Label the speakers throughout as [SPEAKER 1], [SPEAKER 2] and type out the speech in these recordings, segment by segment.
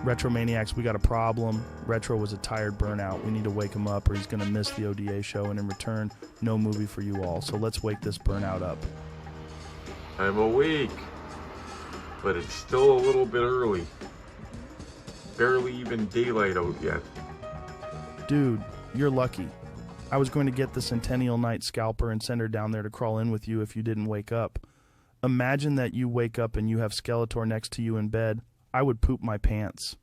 [SPEAKER 1] Retro Maniacs, we got a problem. Retro was a tired burnout. We need to wake him up or he's going to miss the ODA show, and in return, no movie for you all. So let's wake this burnout up.
[SPEAKER 2] I'm awake, but it's still a little bit early. Barely even daylight out yet.
[SPEAKER 1] Dude, you're lucky. I was going to get the Centennial Night scalper and send her down there to crawl in with you if you didn't wake up. Imagine that you wake up and you have Skeletor next to you in bed. I would poop my pants.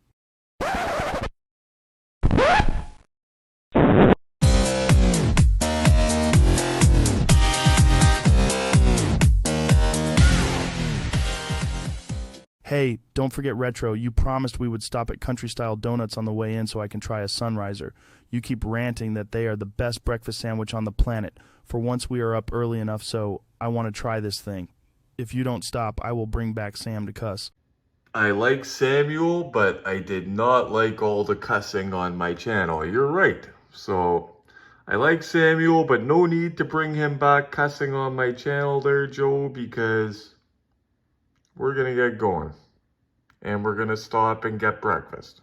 [SPEAKER 1] Hey, don't forget Retro. You promised we would stop at Country Style Donuts on the way in so I can try a Sunriser. You keep ranting that they are the best breakfast sandwich on the planet. For once we are up early enough, so I want to try this thing. If you don't stop, I will bring back Sam to cuss.
[SPEAKER 2] I like Samuel, but I did not like all the cussing on my channel. You're right. So, I like Samuel, but no need to bring him back cussing on my channel there, Joe, because we're gonna get going. And we're gonna stop and get breakfast.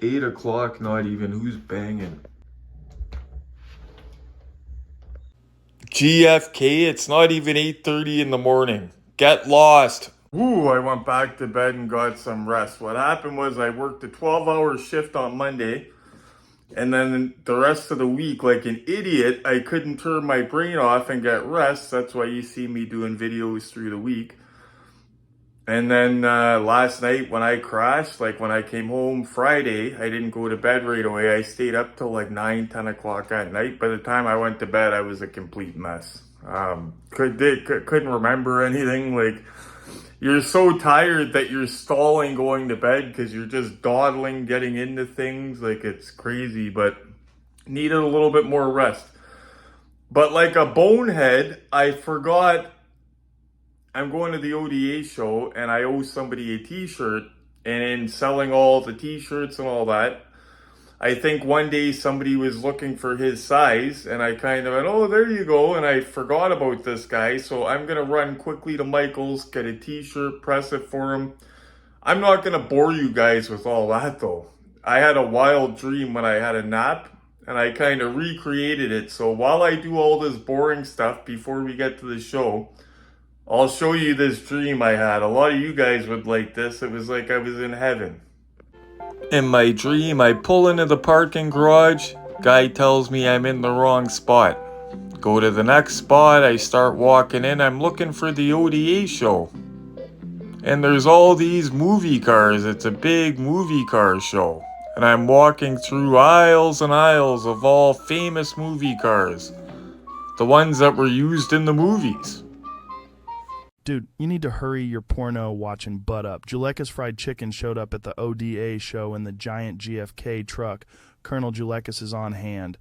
[SPEAKER 2] 8 o'clock, not even. Who's banging? GFK, it's not even 8:30 in the morning. Get lost. Ooh, I went back to bed and got some rest. What happened was I worked a 12-hour shift on Monday, and then the rest of the week, like an idiot, I couldn't turn my brain off and get rest. That's why you see me doing videos through the week. And then last night when I crashed, like when I came home Friday, I didn't go to bed right away. I stayed up till like 9, 10 o'clock at night. By the time I went to bed, I was a complete mess. Couldn't remember anything. Like, you're so tired that you're stalling going to bed because you're just dawdling, getting into things. Like, it's crazy, but needed a little bit more rest. But like a bonehead, I forgot I'm going to the ODA show and I owe somebody a t-shirt, and in selling all the t-shirts and all that, I think one day somebody was looking for his size and I kind of went, oh, there you go. And I forgot about this guy. So I'm going to run quickly to Michael's, get a t-shirt, press it for him. I'm not going to bore you guys with all that though. I had a wild dream when I had a nap and I kind of recreated it. So while I do all this boring stuff before we get to the show, I'll show you this dream I had. A lot of you guys would like this. It was like I was in heaven. In my dream, I pull into the parking garage. Guy tells me I'm in the wrong spot. Go to the next spot. I start walking in. I'm looking for the ODA show. And there's all these movie cars. It's a big movie car show. And I'm walking through aisles and aisles of all famous movie cars. The ones that were used in the movies.
[SPEAKER 1] Dude, you need to hurry your porno watching butt up. Juleka's Fried Chicken showed up at the ODA show in the giant GFK truck. Colonel Juleka's is on hand.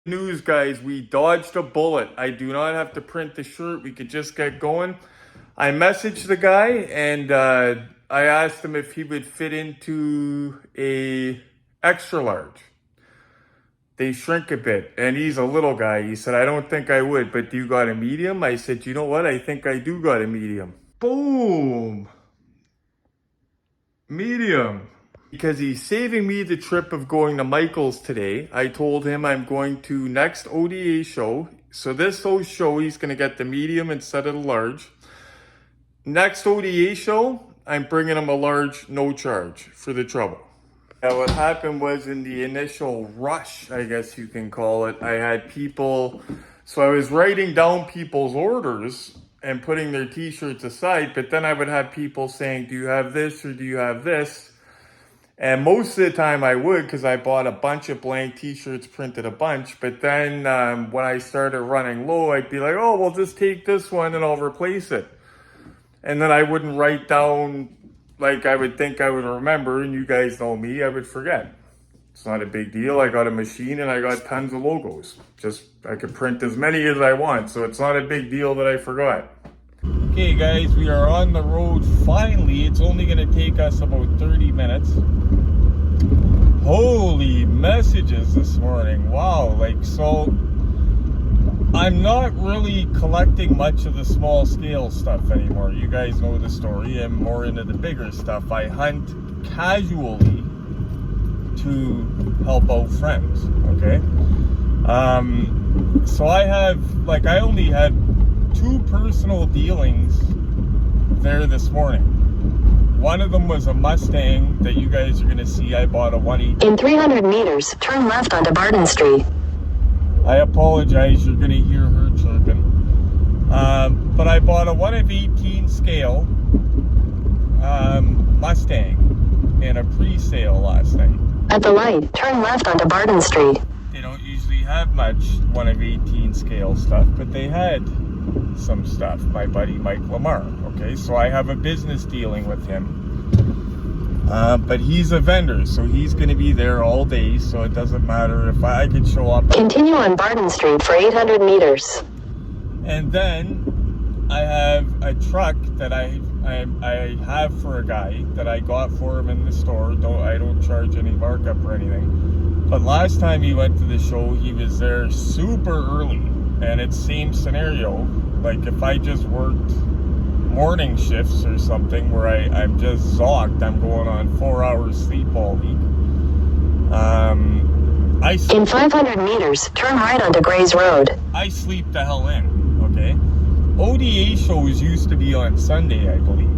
[SPEAKER 2] News, guys, we dodged a bullet. I do not have to print the shirt. We could just get going. I messaged the guy and I asked him if he would fit into a extra large. They shrink a bit, and he's a little guy. He said, I don't think I would, but do you got a medium? I said, you know what? I think I do got a medium. Boom. Medium. Because he's saving me the trip of going to Michael's today. I told him I'm going to next ODA show. So this whole show, he's going to get the medium instead of the large. Next ODA show, I'm bringing him a large, no charge for the trouble. What happened was in the initial rush, I guess you can call it, I had people, so I was writing down people's orders and putting their t-shirts aside, but then I would have people saying, do you have this or do you have this? And most of the time I would, because I bought a bunch of blank t-shirts, printed a bunch, but then when I started running low, I'd be like, oh, well, just take this one and I'll replace it. And then I wouldn't write down like I would think I would remember, and you guys know me, I would forget. It's not a big deal. I got a machine and I got tons of logos. Just, I could print as many as I want, so it's not a big deal that I forgot. Okay guys, we are on the road finally. It's only gonna take us about 30 minutes. Holy messages this morning. Wow, like so I'm not really collecting much of the small scale stuff anymore. You guys know the story. I'm more into the bigger stuff. I hunt casually to help out friends, okay? So I only had 2 personal dealings there this morning. One of them was a Mustang that you guys are going to see. I bought a 118.
[SPEAKER 3] In 300 meters, turn left onto Barton Street.
[SPEAKER 2] I apologize, you're going to hear her chirping. But I bought a 1 of 18 scale Mustang in a pre-sale last night.
[SPEAKER 3] At the light, turn left onto Barton Street.
[SPEAKER 2] They don't usually have much 1 of 18 scale stuff, but they had some stuff. My buddy Mike Lamar, okay? So I have a business dealing with him. But he's a vendor, so he's going to be there all day, so it doesn't matter if I could show up.
[SPEAKER 3] Continue on Barton Street for 800 meters.
[SPEAKER 2] And then I have a truck that I have for a guy that I got for him in the store. I don't charge any markup or anything. But last time he went to the show, he was there super early. And it's same scenario. Like if I just worked morning shifts or something where I'm just zonked, I'm going on 4 hours sleep all week.
[SPEAKER 3] In 500 meters, turn right onto Grays Road.
[SPEAKER 2] I sleep the hell in, okay? ODA shows used to be on Sunday, I believe.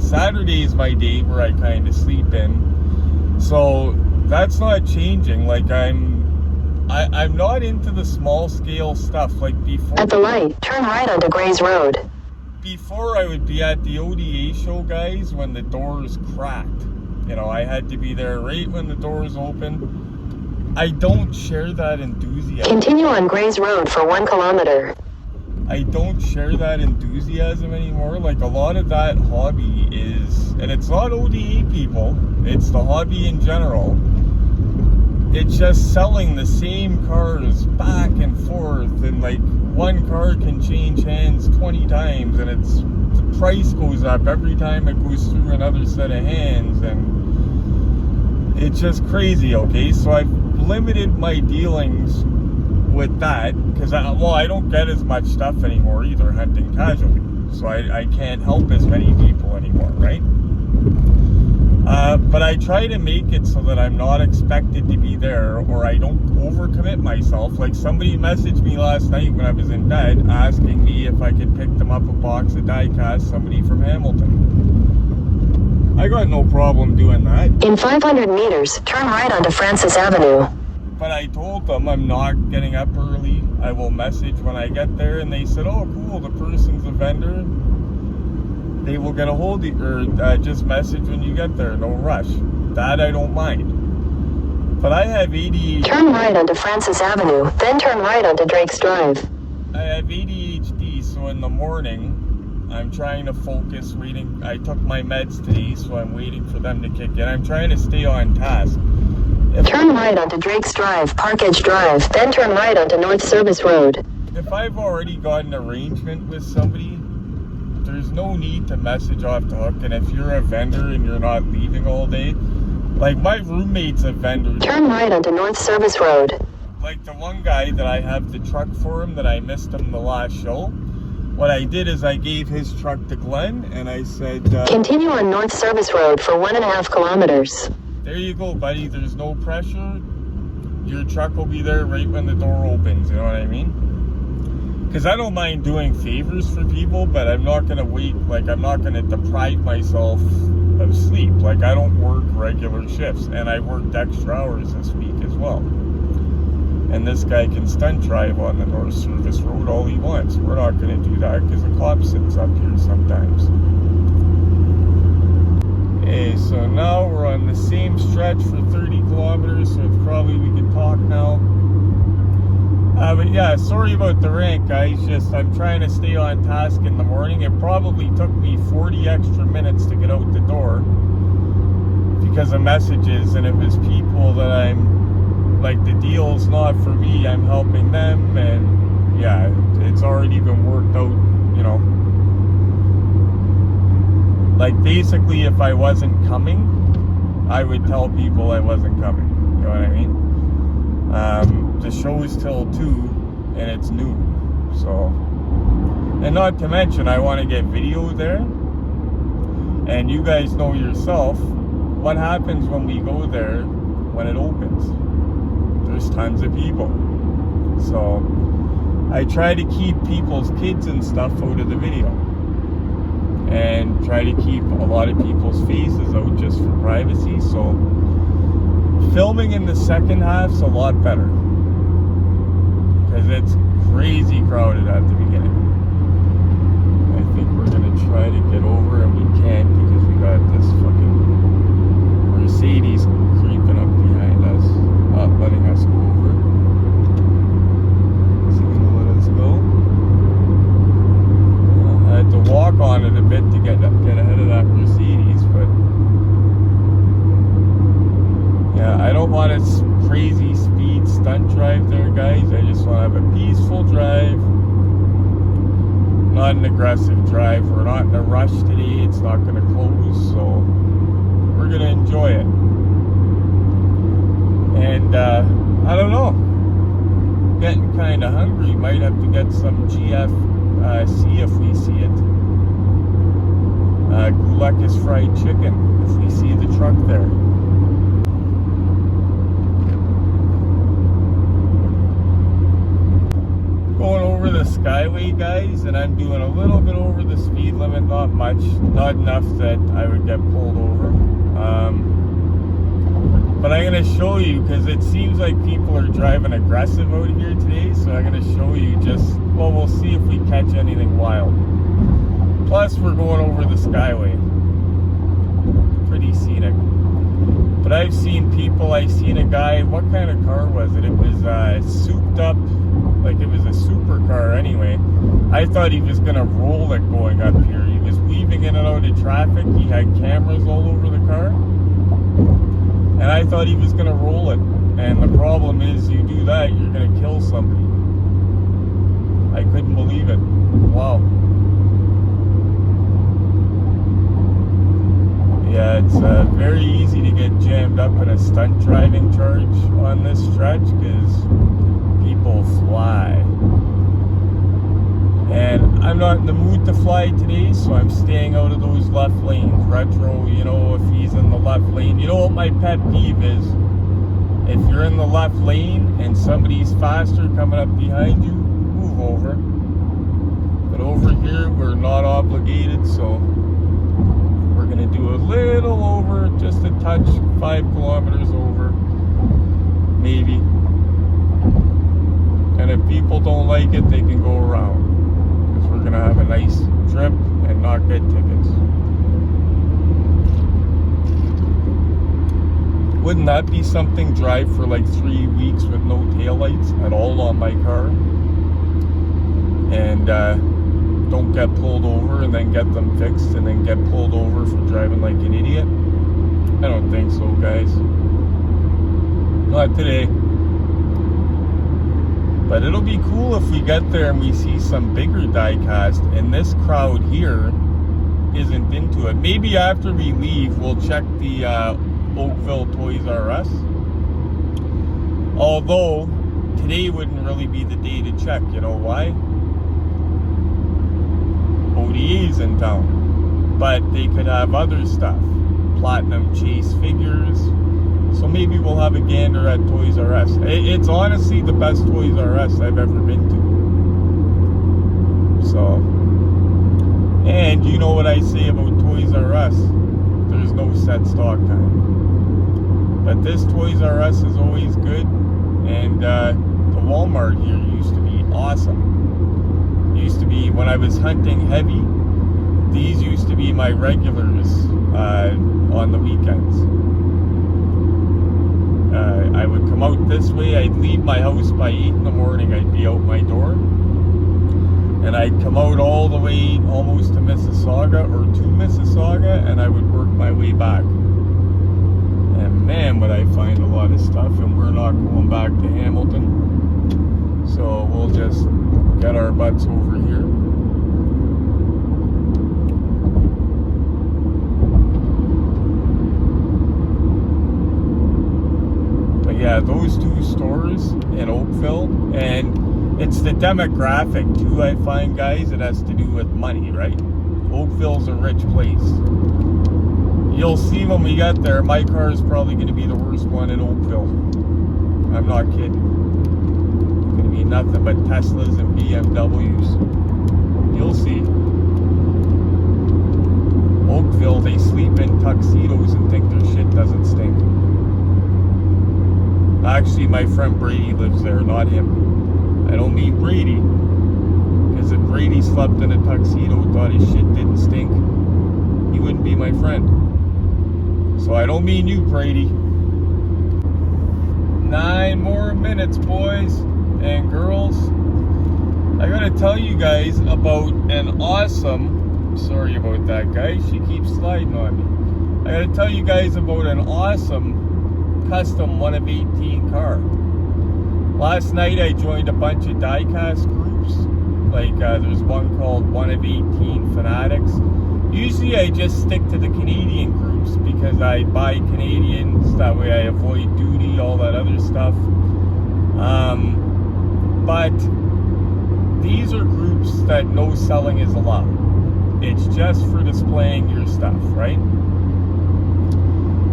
[SPEAKER 2] Saturday is my day where I kind of sleep in. So that's not changing. Like I'm not into the small scale stuff. Like before.
[SPEAKER 3] At the light, turn right onto Grays Road.
[SPEAKER 2] Before I would be at the ODA show, guys, when the doors cracked. You know, I had to be there right when the doors opened. I don't share that enthusiasm.
[SPEAKER 3] Continue on Grays Road for 1 kilometer.
[SPEAKER 2] I don't share that enthusiasm anymore. Like a lot of that hobby is, and it's not ODA people, it's the hobby in general. It's just selling the same cars back and forth, and like one car can change hands 20 times, and the price goes up every time it goes through another set of hands, and it's just crazy, okay? So I've limited my dealings with that, because I don't get as much stuff anymore either, hunting casually, so I can't help as many people anymore, right? But I try to make it so that I'm not expected to be there, or I don't overcommit myself. Like somebody messaged me last night when I was in bed asking me if I could pick them up a box of diecast, somebody from Hamilton. I got no problem doing that.
[SPEAKER 3] In 500 meters, turn right onto Francis Avenue.
[SPEAKER 2] But I told them I'm not getting up early. I will message when I get there, and they said, oh cool, the person's a vendor. They will get a hold of you, or just message when you get there, no rush. That I don't mind. But I have ADHD.
[SPEAKER 3] Turn right onto Francis Avenue, then turn right onto Drake's Drive.
[SPEAKER 2] I have ADHD, so in the morning, I'm trying to focus, waiting. I took my meds today, so I'm waiting for them to kick in. I'm trying to stay on task.
[SPEAKER 3] Turn right onto Drake's Drive, Park Edge Drive, then turn right onto North Service Road.
[SPEAKER 2] If I've already got an arrangement with somebody, there's no need to message off the hook. And if you're a vendor and you're not leaving all day, like my roommate's a vendor.
[SPEAKER 3] Turn right onto North Service Road.
[SPEAKER 2] Like the one guy that I have the truck for him that I missed him the last show, what I did is I gave his truck to Glenn and I said,
[SPEAKER 3] continue on North Service Road for 1.5 kilometers.
[SPEAKER 2] There you go, buddy. There's no pressure. Your truck will be there right when the door opens. You know what I mean? Because I don't mind doing favors for people, but I'm not going to wait. Like, I'm not going to deprive myself of sleep. Like, I don't work regular shifts, and I worked extra hours this week as well. And this guy can stunt drive on the North Service Road all he wants. We're not going to do that because the cop sits up here sometimes. Okay, so now we're on the same stretch for 30 kilometers, so it's probably we can talk now. But yeah, sorry about the rant, guys. Just I'm trying to stay on task in the morning. It probably took me 40 extra minutes to get out the door because of messages, and it was people that I'm like, the deal's not for me. I'm helping them, and yeah, it's already been worked out, you know. Like basically, if I wasn't coming, I would tell people I wasn't coming. You know what I mean? The show is till 2, and it's nude. So, and not to mention, I want to get video there. And you guys know yourself what happens when we go there when it opens. There's tons of people. So I try to keep people's kids and stuff out of the video, and try to keep a lot of people's faces out just for privacy. So filming in the second half's a lot better, because it's crazy crowded at the beginning. I think we're gonna try to get over, and we can't because we got this fucking Mercedes creeping up behind us, not letting us go over. Is he gonna let us go? I had to walk on it a bit to get ahead of that Mercedes, but yeah, I don't want a crazy speed stunt drive there, guys. I just want to have a peaceful drive, not an aggressive drive. We're not in a rush today. It's not going to close, so we're going to enjoy it. And I don't know, getting kind of hungry. Might have to get some GFC if we see it. Gulekis fried chicken if we see the truck there. Going over the Skyway, guys, and I'm doing a little bit over the speed limit, not much, not enough that I would get pulled over. But I'm going to show you, because it seems like people are driving aggressive out here today, so I'm going to show you just, well, we'll see if we catch anything wild. Plus, we're going over the Skyway. Pretty scenic. But I've seen people, I've seen a guy, what kind of car was it? It was souped up, like it was a supercar anyway. I thought he was going to roll it going up here. He was weaving in and out of traffic. He had cameras all over the car. And I thought he was going to roll it. And the problem is, you do that, you're going to kill somebody. I couldn't believe it. Wow. Yeah, it's very easy to get jammed up in a stunt driving charge on this stretch, because people fly. And I'm not in the mood to fly today, so I'm staying out of those left lanes. Retro, you know, if he's in the left lane. You know what my pet peeve is? If you're in the left lane and somebody's faster coming up behind you, move over. But over here, we're not obligated, so we're going to do a little over, just a touch, 5 kilometers over, maybe. And if people don't like it, they can go around. Because we're going to have a nice trip and not get tickets. Wouldn't that be something? Drive for like 3 weeks with no taillights at all on my car. And don't get pulled over and then get them fixed and then get pulled over for driving like an idiot. I don't think so, guys. Not today. But it'll be cool if we get there and we see some bigger diecast, and this crowd here isn't into it. Maybe after we leave, we'll check the Oakville Toys R Us. Although, today wouldn't really be the day to check. You know why? ODA's in town. But they could have other stuff. Platinum Chase figures. So maybe we'll have a gander at Toys R Us. It's honestly the best Toys R Us I've ever been to. So, and you know what I say about Toys R Us. There's no set stock time. But this Toys R Us is always good. And the Walmart here used to be awesome. Used to be, when I was hunting heavy, these used to be my regulars on the weekends. I would come out this way. I'd leave my house by 8 in the morning. I'd be out my door. And I'd come out all the way almost to Mississauga or to Mississauga, and I would work my way back. And man, would I find a lot of stuff, and we're not going back to Hamilton. So we'll just get our butts over here. But yeah, those two stores in Oakville, and It's the demographic too, I find, guys. It has to do with money, right? Oakville's a rich place. You'll see when we get there, my car is probably going to be the worst one in Oakville. I'm not kidding. It's going to be nothing but Teslas and BMWs. You'll see. Oakville, they sleep in tuxedos and think their shit doesn't stink. Actually, my friend Brady lives there, not him. I don't mean Brady. Because if Brady slept in a tuxedo, thought his shit didn't stink, he wouldn't be my friend. So I don't mean you, Brady. 9 more minutes, boys and girls. I gotta tell you guys about an awesome, sorry about that, guys, she keeps sliding on me. I gotta tell you guys about an awesome custom 1 of 18 car. Last night I joined a bunch of diecast groups. Like there's one called 1 of 18 Fanatics. Usually I just stick to the Canadian groups because I buy Canadians, that way I avoid duty, all that other stuff. But these are groups that no selling is allowed. It's just for displaying your stuff, right?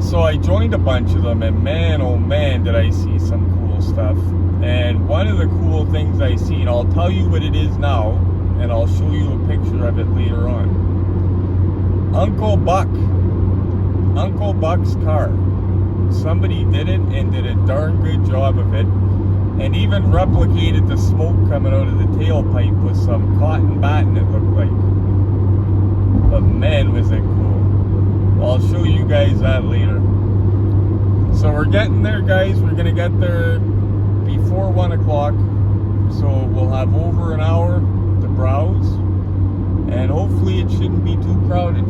[SPEAKER 2] So I joined a bunch of them, and man, oh man, did I see some cool stuff. And one of the cool things I seen, I'll tell you what it is now, and I'll show you a picture of it later on. Uncle Buck's car. Somebody did it and did a darn good job of it, and even replicated the smoke coming out of the tailpipe with some cotton batting, it looked like. But man, was it cool. Well, I'll show you guys that later. So we're getting there, guys. We're gonna get there before 1 o'clock, so we'll have over an hour to browse, and hopefully it shouldn't be too crowded.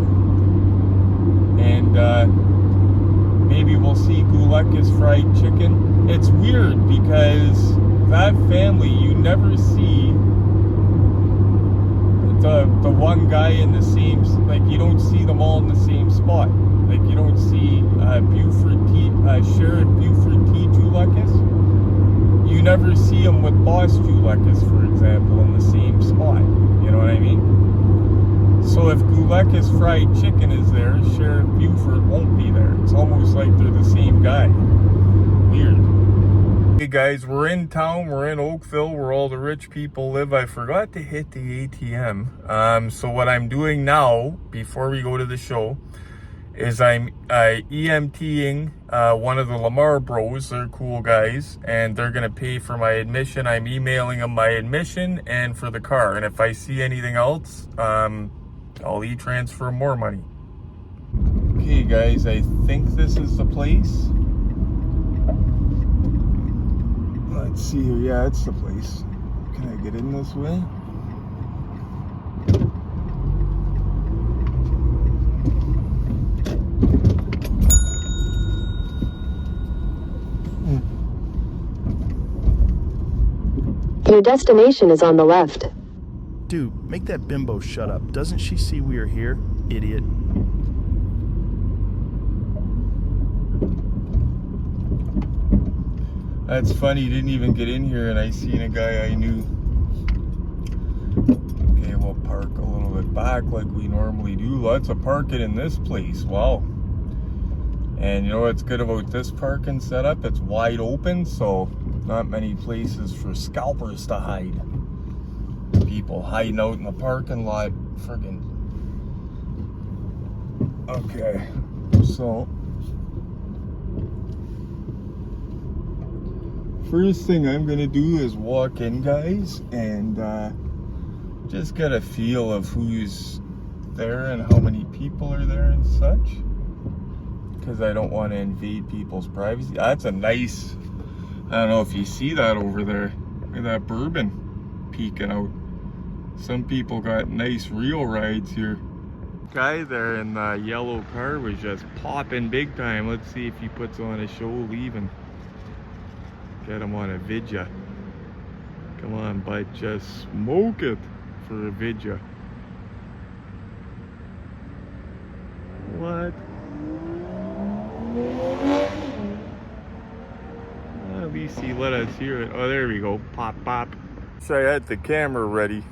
[SPEAKER 2] And maybe we'll see Gulek's fried chicken. It's weird because that family, you never see the one guy in the same, like you don't see them all in the same spot. Like you don't see Sheriff Buford T. Gulek's. You never see him with Boss Gulek's, for example, in the same spot. You know what I mean? So if Gulek's fried chicken is there, Sheriff Buford won't be there. It's almost like they're the same guy. Weird. Hey guys, we're in town. We're in Oakville, where all the rich people live. I forgot to hit the ATM. So what I'm doing now, before we go to the show, is I'm EMTing one of the Lamar bros. They're cool guys, and they're gonna pay for my admission. I'm emailing them my admission and for the car, and if I see anything else, I'll e-transfer more money. Okay guys, I think this is the place. Let's see here. Yeah, it's the place. Can I get in this way?
[SPEAKER 3] Your destination is on the left.
[SPEAKER 1] Dude, make that bimbo shut up. Doesn't she see we are here? Idiot.
[SPEAKER 2] That's funny, you didn't even get in here and I seen a guy I knew. Okay, we'll park a little bit back like we normally do. Lots of parking in this place, wow. And you know what's good about this parking setup? It's wide open, so not many places for scalpers to hide. People hiding out in the parking lot, friggin'. Okay, so first thing I'm gonna do is walk in, guys, and just get a feel of who's there and how many people are there and such, because I don't want to invade people's privacy. That's a nice, I don't know if you see that over there. Look at that bourbon peeking out. Some people got nice real rides here. Guy there in the yellow car was just popping big time. Let's see if he puts on a show leaving. Get him on a vidya. Come on, bud, just smoke it for a vidya. What? At least he let us hear it. Oh, there we go. Pop, pop. So I had the camera ready.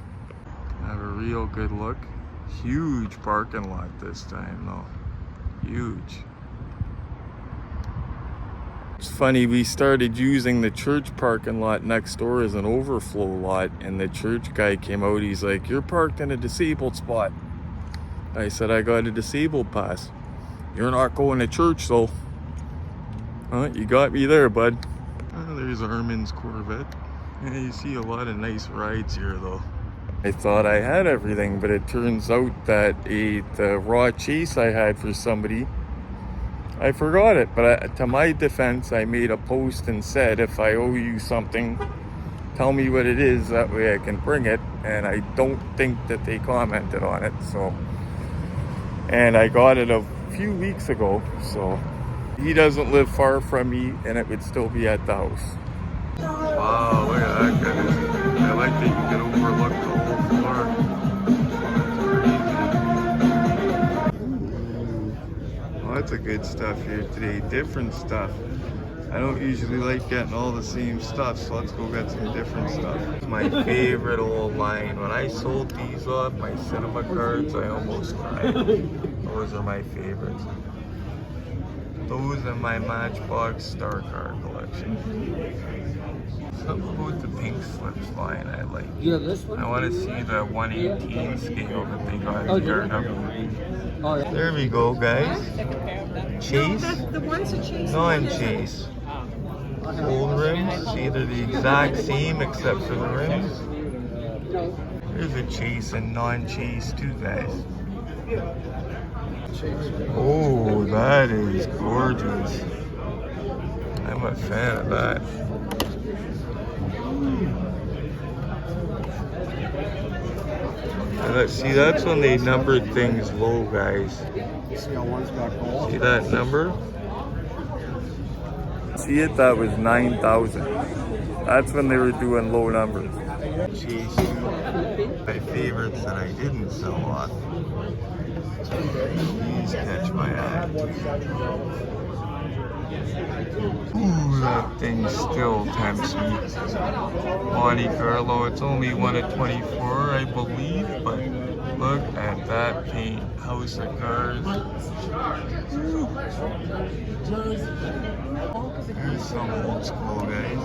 [SPEAKER 2] Have a real good look. Huge parking lot this time though. Huge. It's funny, we started using the church parking lot next door as an overflow lot, and the church guy came out, he's like, "You're parked in a disabled spot." I said, "I got a disabled pass." "You're not going to church though." You got me there, bud. There's Armin's Corvette. Yeah, you see a lot of nice rides here though. I thought I had everything, but it turns out that the raw chase I had for somebody, I forgot it. But to my defense, I made a post and said, if I owe you something, tell me what it is, that way I can bring it. And I don't think that they commented on it. So, and I got it a few weeks ago, so he doesn't live far from me, and it would still be at the house. Wow, look at that, guys. I like that you can overlook the whole floor. Lots of good stuff here today, different stuff. I don't usually like getting all the same stuff, so let's go get some different stuff. My favorite old line. When I sold these off, my cinema cards, I almost cried. Those are my favorites. Those are my Matchbox star card collection. Something about the pink slips line I like.
[SPEAKER 4] You have this one?
[SPEAKER 2] I want to see the 118 scale that they got here.
[SPEAKER 4] Oh, yeah.
[SPEAKER 2] There we go, guys. Chase?
[SPEAKER 5] No, the ones that Chase.
[SPEAKER 2] Non-chase. Old rims. See, they're the exact same except for the rims. There's a chase and non-chase too, guys. Oh, that is gorgeous. I'm a fan of that. See, that's when they numbered things low, guys. See that number? See it? That was 9,000. That's when they were doing low numbers. Chase, my favorites that I didn't sell off. Please catch my eye. Ooh, that thing still tempts me. Monte Carlo, it's only one of 24, I believe, but look at that paint. House of Cards. Here's some old school, guys.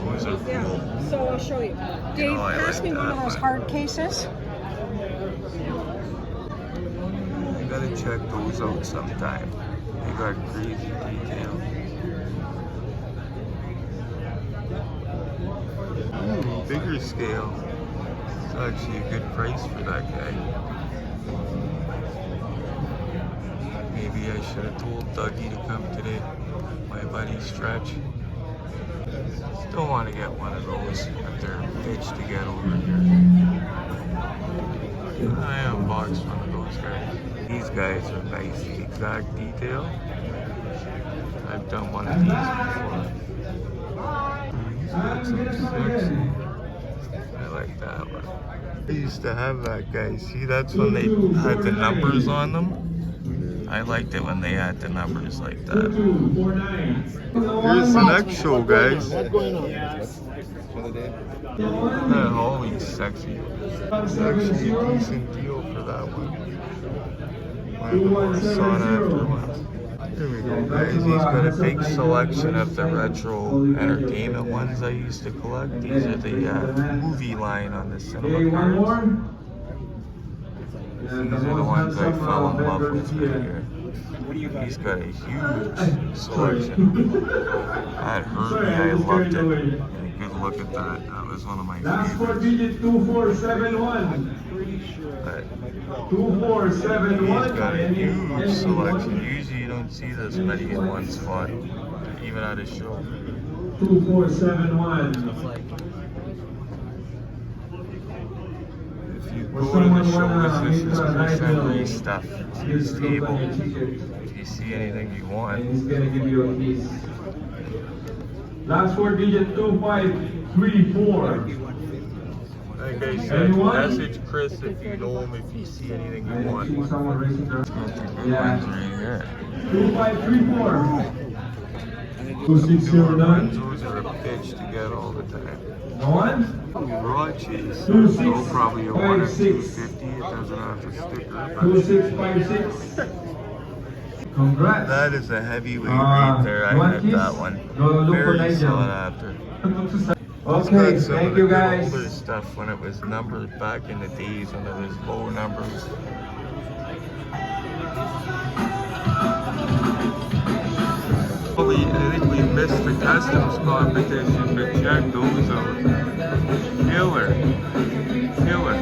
[SPEAKER 2] Those are cool.
[SPEAKER 5] So I'll show you. Dave, pass me one of those hard cases.
[SPEAKER 2] You gotta check those out sometime. They got crazy detail. Ooh, bigger scale. It's actually a good price for that guy. Maybe I should have told Dougie to come today. My buddy Stretch. Still want to get one of those, but they're a bitch to get over here. I unboxed one of those guys. These guys are nice. The exact detail. I've done one of these before. He's got some sexy. I like that one. I used to have that guy. See, that's when they had the numbers on them. I liked it when they had the numbers like that. Here's the next show, guys. That Holly's sexy. It's actually a decent deal for that one. One of the more sought after ones. Here we go, guys. He's got a big selection of the retro entertainment ones I used to collect. These are the movie line on the cinema cards. These are the ones I fell in love with right here. He's got a huge selection. That hurt me, I loved it. Good look at that. That was one of my favorites.
[SPEAKER 6] 2471.
[SPEAKER 2] But
[SPEAKER 6] 2471.
[SPEAKER 2] he's got a huge selection. Usually you don't see this many in one spot, even at a show.
[SPEAKER 6] 2471.
[SPEAKER 2] If you go to the shows, this is Chris Henry's stuff. It's his table. If you see anything you want.
[SPEAKER 6] He's gonna give you a piece. Last 4 digit 2534.
[SPEAKER 2] Like I said, message Chris if you know him, if you see anything you want.
[SPEAKER 6] See someone racing there?
[SPEAKER 2] Got the good ones right here.
[SPEAKER 6] 2534.
[SPEAKER 2] Newer ones, those are a bitch to get get all the time.
[SPEAKER 6] One,
[SPEAKER 2] Raw cheese.
[SPEAKER 6] 2, 6,
[SPEAKER 2] Oh, probably a 1 or
[SPEAKER 6] 5, 6.
[SPEAKER 2] 250. It doesn't have the sticker.
[SPEAKER 6] 2, 6, 5, 6. Congrats.
[SPEAKER 2] That is a heavyweight right there. I had that one. Very sought after.
[SPEAKER 6] Okay, thank you guys.
[SPEAKER 2] Older stuff when it was numbered back in the days when it was low numbers. I think we missed the customs competition, but check those out. Killer. Killer.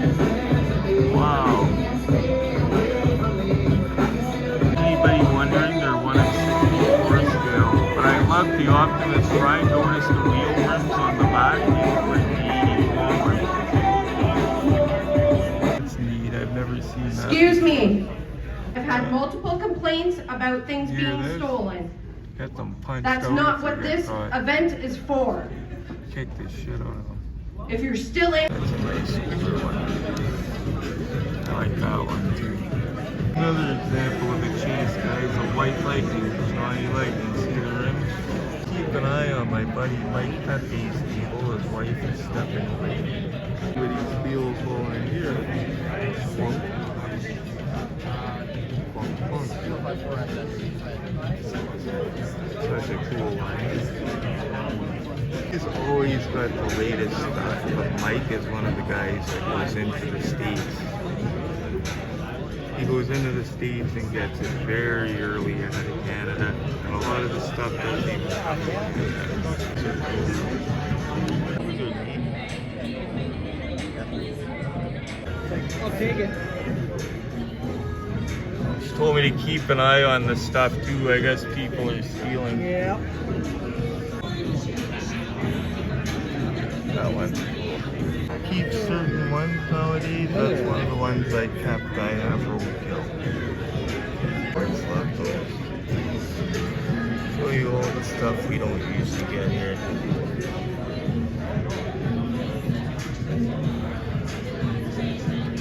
[SPEAKER 2] Wow. Anybody wondering, they're 1 in 64 scale. But I love the Optimus Prime. Notice the wheel rims on the back. It's neat. I've never seen that.
[SPEAKER 5] Excuse me. I've had multiple complaints about things being stolen.
[SPEAKER 2] Get them punched
[SPEAKER 5] That's
[SPEAKER 2] out
[SPEAKER 5] not
[SPEAKER 2] if
[SPEAKER 5] what
[SPEAKER 2] they get
[SPEAKER 5] this
[SPEAKER 2] caught.
[SPEAKER 5] event is for.
[SPEAKER 2] Kick the shit out of them.
[SPEAKER 5] If you're still in.
[SPEAKER 2] That's a nice older one. I like that one too. Another example of a chase, guys, a white lightning, Johnny Lightning. See the rims? Keep an eye on my buddy Mike Pepe's table. His wife is stepping away. With these wheels while in here. Plunk. Plunk, plunk. Such a cool line. He's always got the latest stuff, but Mike is one of the guys that goes into the States. He goes into the States and gets it very early ahead of Canada, and a lot of the stuff doesn't even come from I'll take it. She told me to keep an eye on the stuff too. I guess people are stealing.
[SPEAKER 4] Yeah.
[SPEAKER 2] That one. Keep certain ones nowadays. That's one of the ones I kept. I have roadkill. Parts left those. Show you all the stuff we don't usually get here.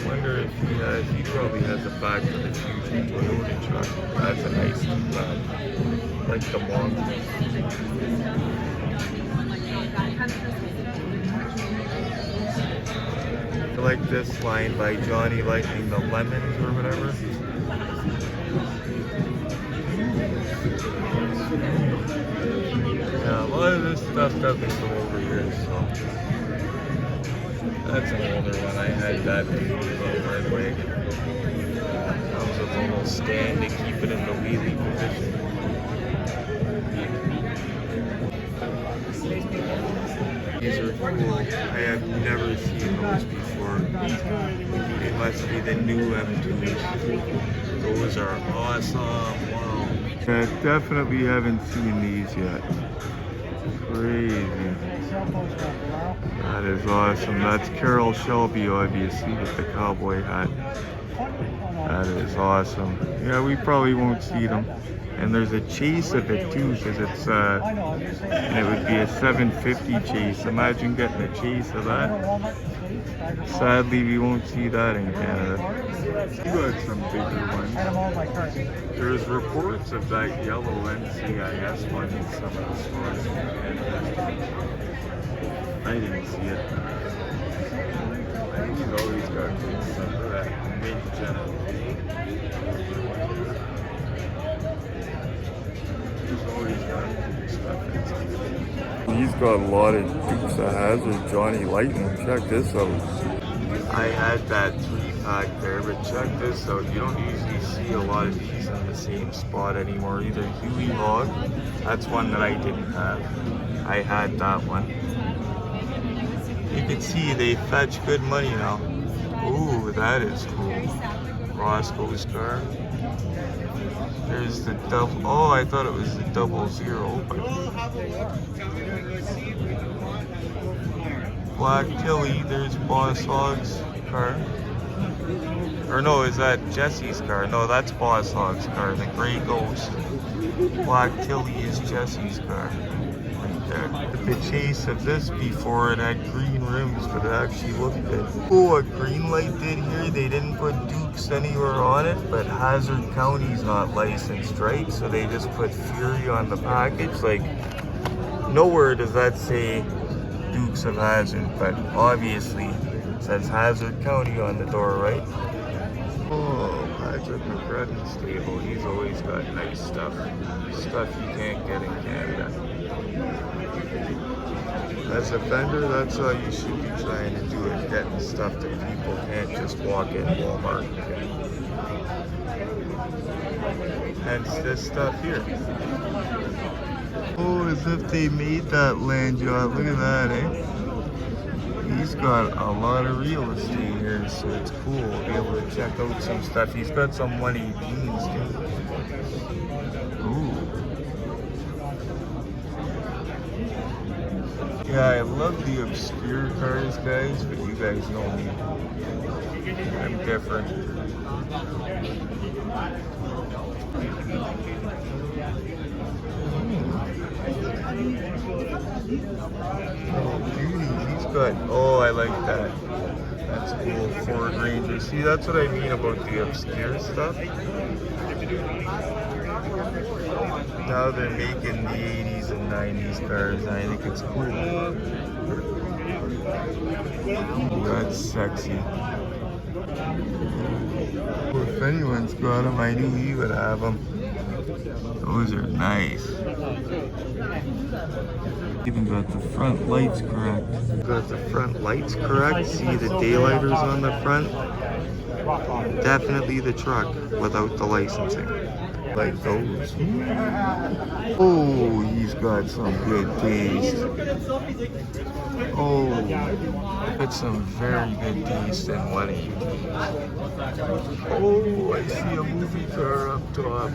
[SPEAKER 2] Wonder if he probably has a Back to the Future Toyota truck. That's a nice one. Like the Monk. I like this line by Johnny Lightning, the Lemons or whatever. Yeah, a lot of this stuff doesn't go over here, so. That's an older one. I had that by the way. Comes with a little stand to keep it in the wheelie position. These are cool. I have never seen those before. They must be the new M2s. Those are awesome. Wow. I definitely haven't seen these yet. Crazy. That is awesome. That's Carol Shelby, obviously, with the cowboy hat. That is awesome. Yeah, we probably won't see them. And there's a chase of it too, because it's and it would be a 750 chase. Imagine getting a chase of that. Sadly, we won't see that in Canada. You got some bigger ones. There's reports of that yellow NCIS one in some of the stores in Canada. I didn't see it. I think he's always got good stuff for that mid-gen. He's got a lot of Dukes of Hazzard, Johnny Lightning. Check this out. I had that 3-pack there, but check this out. You don't usually see a lot of these in the same spot anymore. Either Huey Hog, that's one that I didn't have. I had that one. You can see they fetch good money now. Ooh, that is cool. Roscoe's car. There's the double. Oh, I thought it was the 00, but Black Tilly. There's Boss Hogg's car. Or no, is that Jesse's car? No, that's Boss Hogg's car. The Grey Ghost. Black Tilly is Jesse's car. Right there. The chase of this before, it had green rims, but it actually looked good. Oh, a green light did here. They didn't put Dukes anywhere on it, but Hazard County's not licensed, right? So they just put Fury on the package. Like, nowhere does that say Dukes of Hazzard, but obviously it says Hazzard County on the door, right? Oh, Patrick McCrudden's table. He's always got nice stuff. Stuff you can't get in Canada. As a vendor, that's how you should be trying to do it. Getting stuff that people can't just walk in Walmart. Hence this stuff here. Oh, as if they made that land yacht. Look at that, eh? He's got a lot of real estate here, so it's cool to be able to check out some stuff. He's got some 118s too. Ooh. Yeah, I love the obscure cars, guys, but you guys know me. I'm different. Oh, beauties. He's got, oh, I like that. That's cool. Ford Ranger. See, that's what I mean about the obscure stuff. Now they're making the 80s and 90s cars, and I think it's cool. That's sexy. Well, if anyone's got them, I knew he would have them. Those are nice. Even got the front lights correct. Got the front lights correct. See the daylighters on the front? Definitely the truck without the licensing. Like those. Oh, he's got some good taste. Oh, got some very good taste in 118. Oh, I see a movie car up top.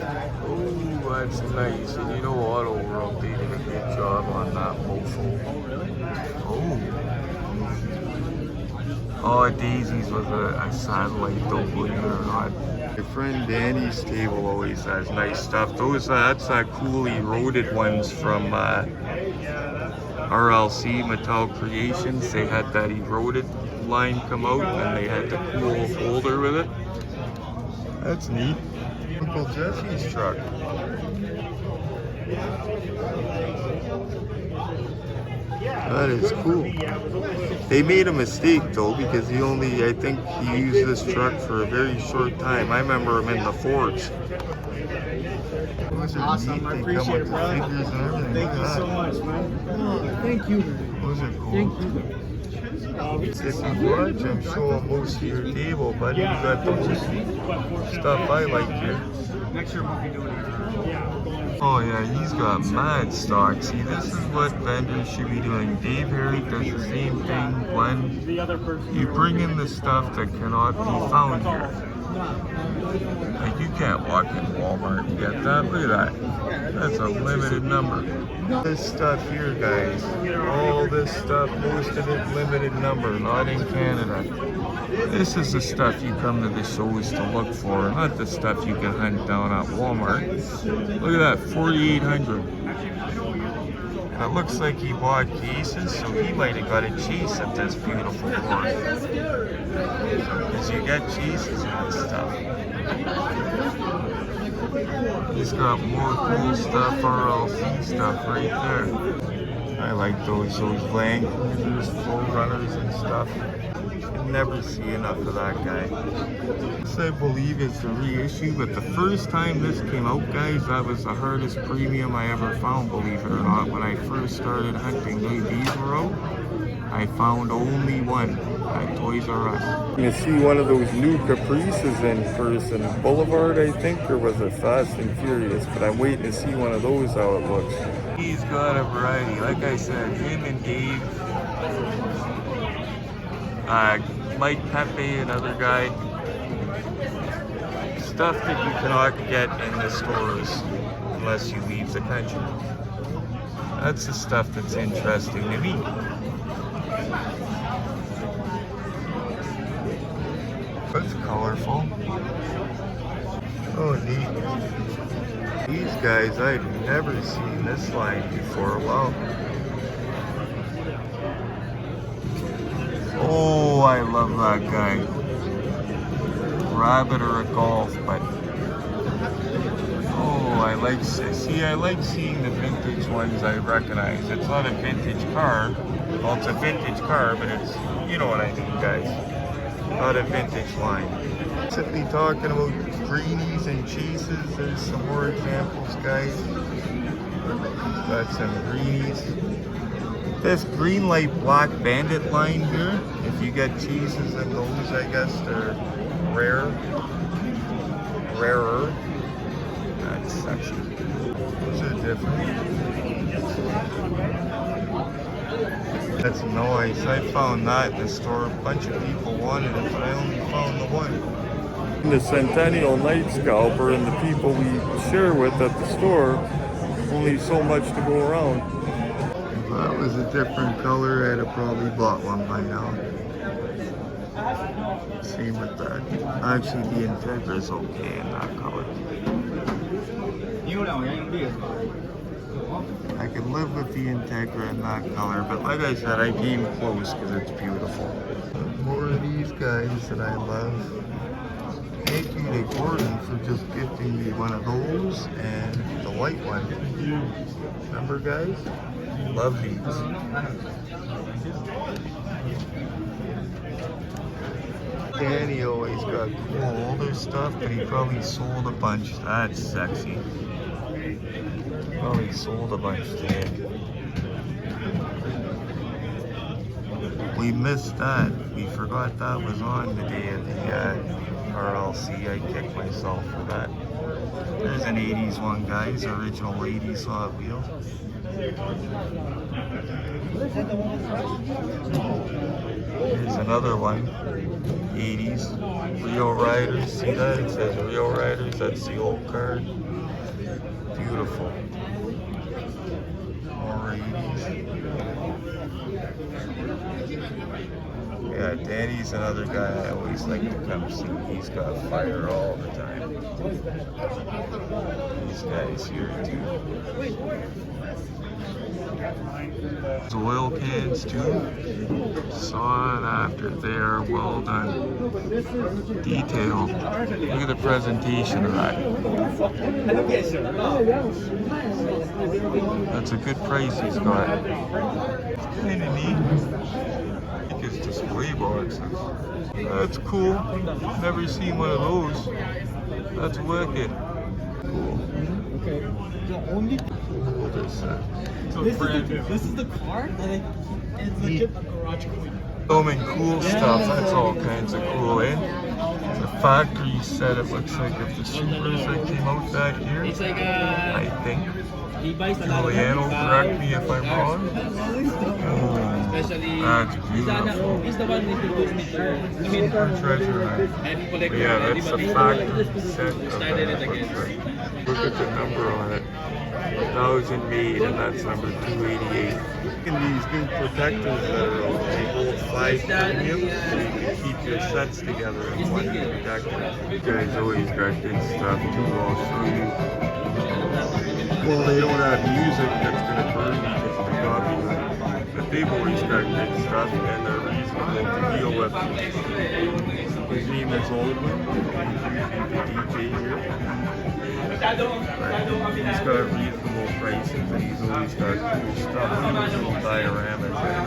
[SPEAKER 2] Oh, that's nice. And you know Autoworld, they did a good job on that mofo. Oh, Daisy's was a satellite though, believe it or not. My friend Danny's table always has nice stuff. That's cool eroded ones from RLC Mattel Creations. They had that eroded line come out and they had the cool folder with it. That's neat. Uncle Jesse's truck. That is cool. They made a mistake though, because I think he used this truck for a very short time. I remember him in the Fords.
[SPEAKER 4] Awesome, I appreciate it, bro. Thank you so much, man. Oh, thank you.
[SPEAKER 2] Those are cool.
[SPEAKER 4] Thank you.
[SPEAKER 2] If you watch, I'm showing most of your table, buddy. You got the most stuff I like here.
[SPEAKER 4] Next year we'll be doing it.
[SPEAKER 2] Oh yeah, he's got mad stock. See, this is what vendors should be doing. Dave Harry does the same thing when you bring in the stuff that cannot be found here. Like you can't walk in Walmart and get that. Look at that. That's a limited number. This stuff here, guys. All this stuff, most of it limited number, not in Canada. This is the stuff you come to the shows to look for, not the stuff you can hunt down at Walmart. Look at that, 4,800. It looks like he bought cases, so he might have got a chase at this beautiful course. Because you get chases in this stuff. He's got more cool stuff, RLC stuff right there. I like those Land Cruisers, Full Runners and stuff. Never see enough of that guy. This I believe is the reissue, but the first time this came out, guys, that was the hardest premium I ever found, believe it or not. When I first started hunting, these were out. I found only one at Toys R Us. You see one of those new Caprices in person. Boulevard, I think, or was it Fast and Furious? But I'm waiting to see one of those, how it looks. He's got a variety. Like I said, him and Dave, Mike Pepe, another guy. Stuff that you cannot get in the stores unless you leave the country. That's the stuff that's interesting to me. That's colorful. Oh, neat. These guys, I've never seen this line before. Wow. Oh, I love that guy. Rabbit or a golf, but oh, I like seeing the vintage ones I recognize. It's not a vintage car. Well, it's a vintage car, but it's, you know what I mean, guys. Not a vintage line. Simply talking about greenies and chases. There's some more examples, guys. Got some greenies. This green light black bandit line here, if you get chases and those, I guess they're rarer. That's sexy. Those are different. That's nice. I found that in the store. A bunch of people wanted it, but I only found the one. The Centennial Night Scalper and the people we share with at the store, only so much to go around. If that was a different color, I'd have probably bought one by now. Same with that. Actually, the Integra is okay in that color. I can live with the Integra in that color, but like I said, I came close because it's beautiful. More of these guys that I love. Thank you to Gordon for just gifting me one of those and the white one. Remember, guys? Love these. Danny always got cool older stuff, but he probably sold a bunch. That's sexy. Probably sold a bunch today. We missed that. We forgot that was on today at the RLC. I kicked myself for that. There's an 80s one, guys. Original 80s Hot Wheels. Here's another one. 80s. Real Riders. See that? It says Real Riders. That's the old card. Beautiful. More 80s. Yeah, Danny's another guy I always like to come see. He's got fire all the time. These guys here too. Oil cans too. Sought after. They are well done. Detailed. Look at the presentation of that. That's a good price he's got. It's kind of neat. I think it's display boxes. That's cool. Never seen one of those. That's wicked. Cool. What is that?
[SPEAKER 4] This is the car that is legit a garage queen.
[SPEAKER 2] Filming cool stuff, that's all kinds of cool, eh? The factory set, it looks like if the Supers that came out that year, I think. Julianne will correct me if I'm wrong. That's beautiful. Super treasure hunt. But yeah, that's the factory set of that, it looks like. Look at the number on it. 1,000 made, and that's number 288. And these new protectors that are out, they hold 5 premiums, so you can keep your sets together in one protector. You guys always got good stuff too, I'll show you. Well, they don't have music that's going to burn because of the copyright, but they've always got good stuff, and they're reasonable to deal with. His name is Oakville. He's usually the DJ here. But he's got reasonable prices, and he's always got cool stuff. Look at those little dioramas there.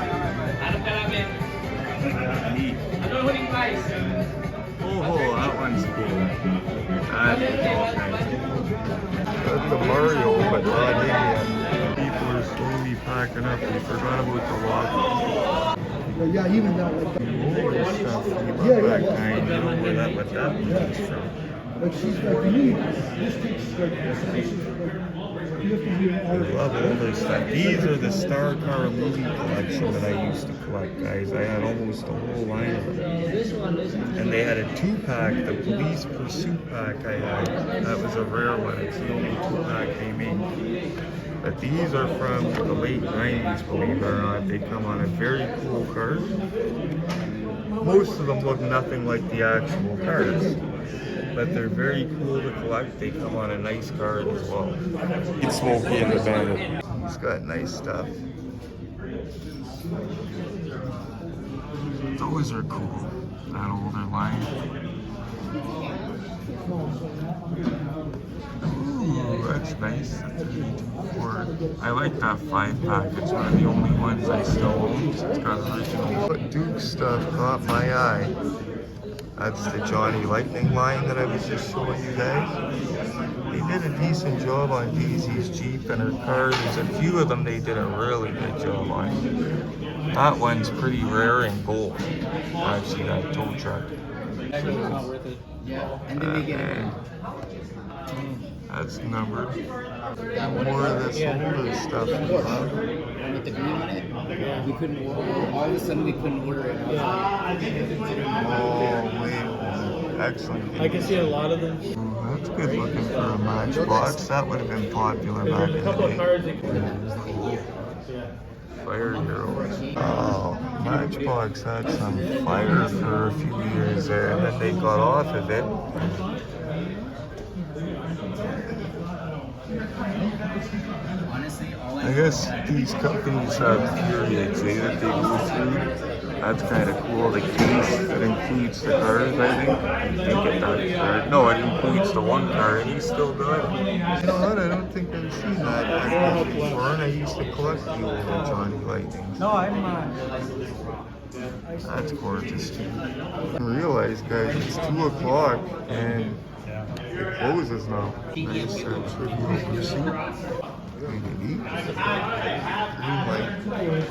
[SPEAKER 2] Neat. Oh, that one's cool. That's all kinds of cool. That's the Mario, but not in yet. People are slowly packing up. We forgot about the lock.
[SPEAKER 7] Yeah, even that.
[SPEAKER 2] Older stuff. We love that kind. You know where that means from.
[SPEAKER 7] But she's like, to me, this takes like, you have to be an
[SPEAKER 2] I love older stuff. These are the Star Car movie collection that I used to collect, guys. I had almost a whole line of them. And they had a 2-pack, the Police Pursuit pack I had. That was a rare one. It's the only 2-pack they made. But these are from the late 90s, believe it or not. They come on a very cool card. Most of them look nothing like the actual cards, but they're very cool to collect. They come on a nice card as well. It's Smokey and the Bandit. He's got nice stuff. Those are cool. That older line. Ooh, that's nice. That's a 32 I like that 5-pack. It's one of the only ones I still own. It's got original. What Duke stuff caught my eye. That's the Johnny Lightning line that I was just showing you guys. They did a decent job on Daisy's Jeep and her car. There's a few of them they did a really good job on. That one's pretty rare in gold. Actually, that tow truck. That's numbered. More of this older stuff.
[SPEAKER 8] With the green on it, we couldn't order. All of a sudden, we couldn't order it.
[SPEAKER 2] Oh, wait. Excellent.
[SPEAKER 4] I can see a lot of them.
[SPEAKER 2] That's good looking for a Matchbox. That would have been popular back in the day. Fire Heroes. Oh, Matchbox had some fire for a few years there, and then they got off of it. I guess these companies have periods that they go through. That's kind of cool. The case that includes the cars, I think it does. No, it includes the one car, and he's still got it. You know what? I don't think I've seen that before, and I used to collect the old Johnny Lightnings.
[SPEAKER 4] No, I'm
[SPEAKER 2] That's gorgeous too. I realize, guys, it's 2 o'clock, and it closes now. Nice trivial pursuit.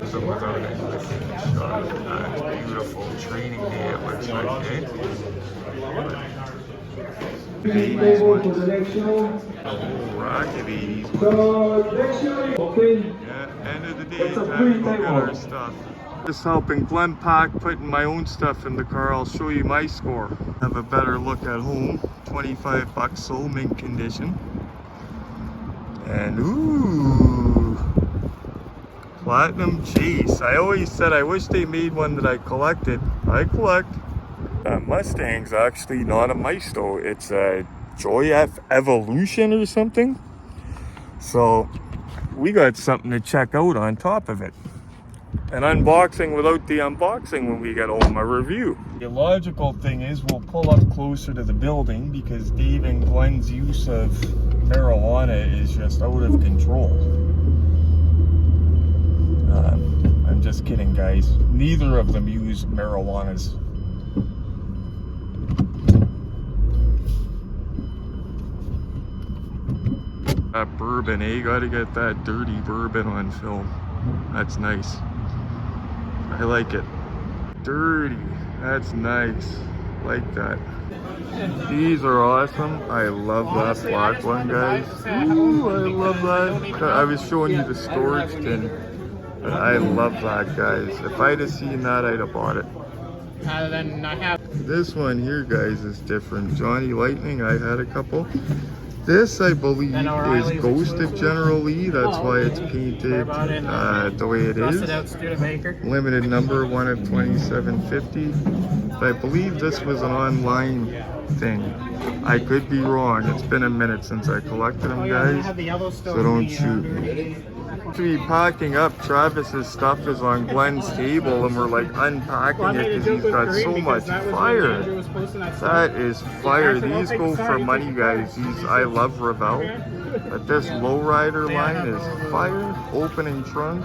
[SPEAKER 2] So without any looking shot, beautiful training day it looks like, eh?
[SPEAKER 6] Please go to the next show.
[SPEAKER 2] Oh, rocket 80s.
[SPEAKER 6] So, next show, okay.
[SPEAKER 2] Yeah, end of the day, time to go get our stuff. Just helping Glenn pack, putting my own stuff in the car. I'll show you my score. Have a better look at home. $25 sold, mint condition. And ooh, Platinum Chase. I always said I wish they made one that I collected. I collect. Mustang's actually not a Maestro. It's a Joy F Evolution or something. So we got something to check out on top of it. An unboxing without the unboxing when we get home, a review. The logical thing is we'll pull up closer to the building because Dave and Glenn's use of marijuana is just out of control. I'm just kidding, guys. Neither of them use marijuanas. That bourbon, eh? Gotta get that dirty bourbon on film. That's nice. I like it. Dirty. That's nice. Like that. These are awesome. I love that black one, guys. Ooh, I love that. I was showing you the storage tin. I love that, guys. If I'd have seen that, I'd have bought it.
[SPEAKER 8] Then I have.
[SPEAKER 2] This one here, guys, is different. Johnny Lightning, I had a couple. This, I believe, is Ghost of General Lee. That's why it's painted the way it is. Limited number, 1 of 2750. But I believe this was an online thing. I could be wrong. It's been a minute since I collected them, guys. So don't shoot me. To be packing up, Travis's stuff is on Glenn's table, and we're like unpacking it because he's got so much fire. That is fire. These go for money, guys. These I love Rebel, but this lowrider line is fire. Opening trunk.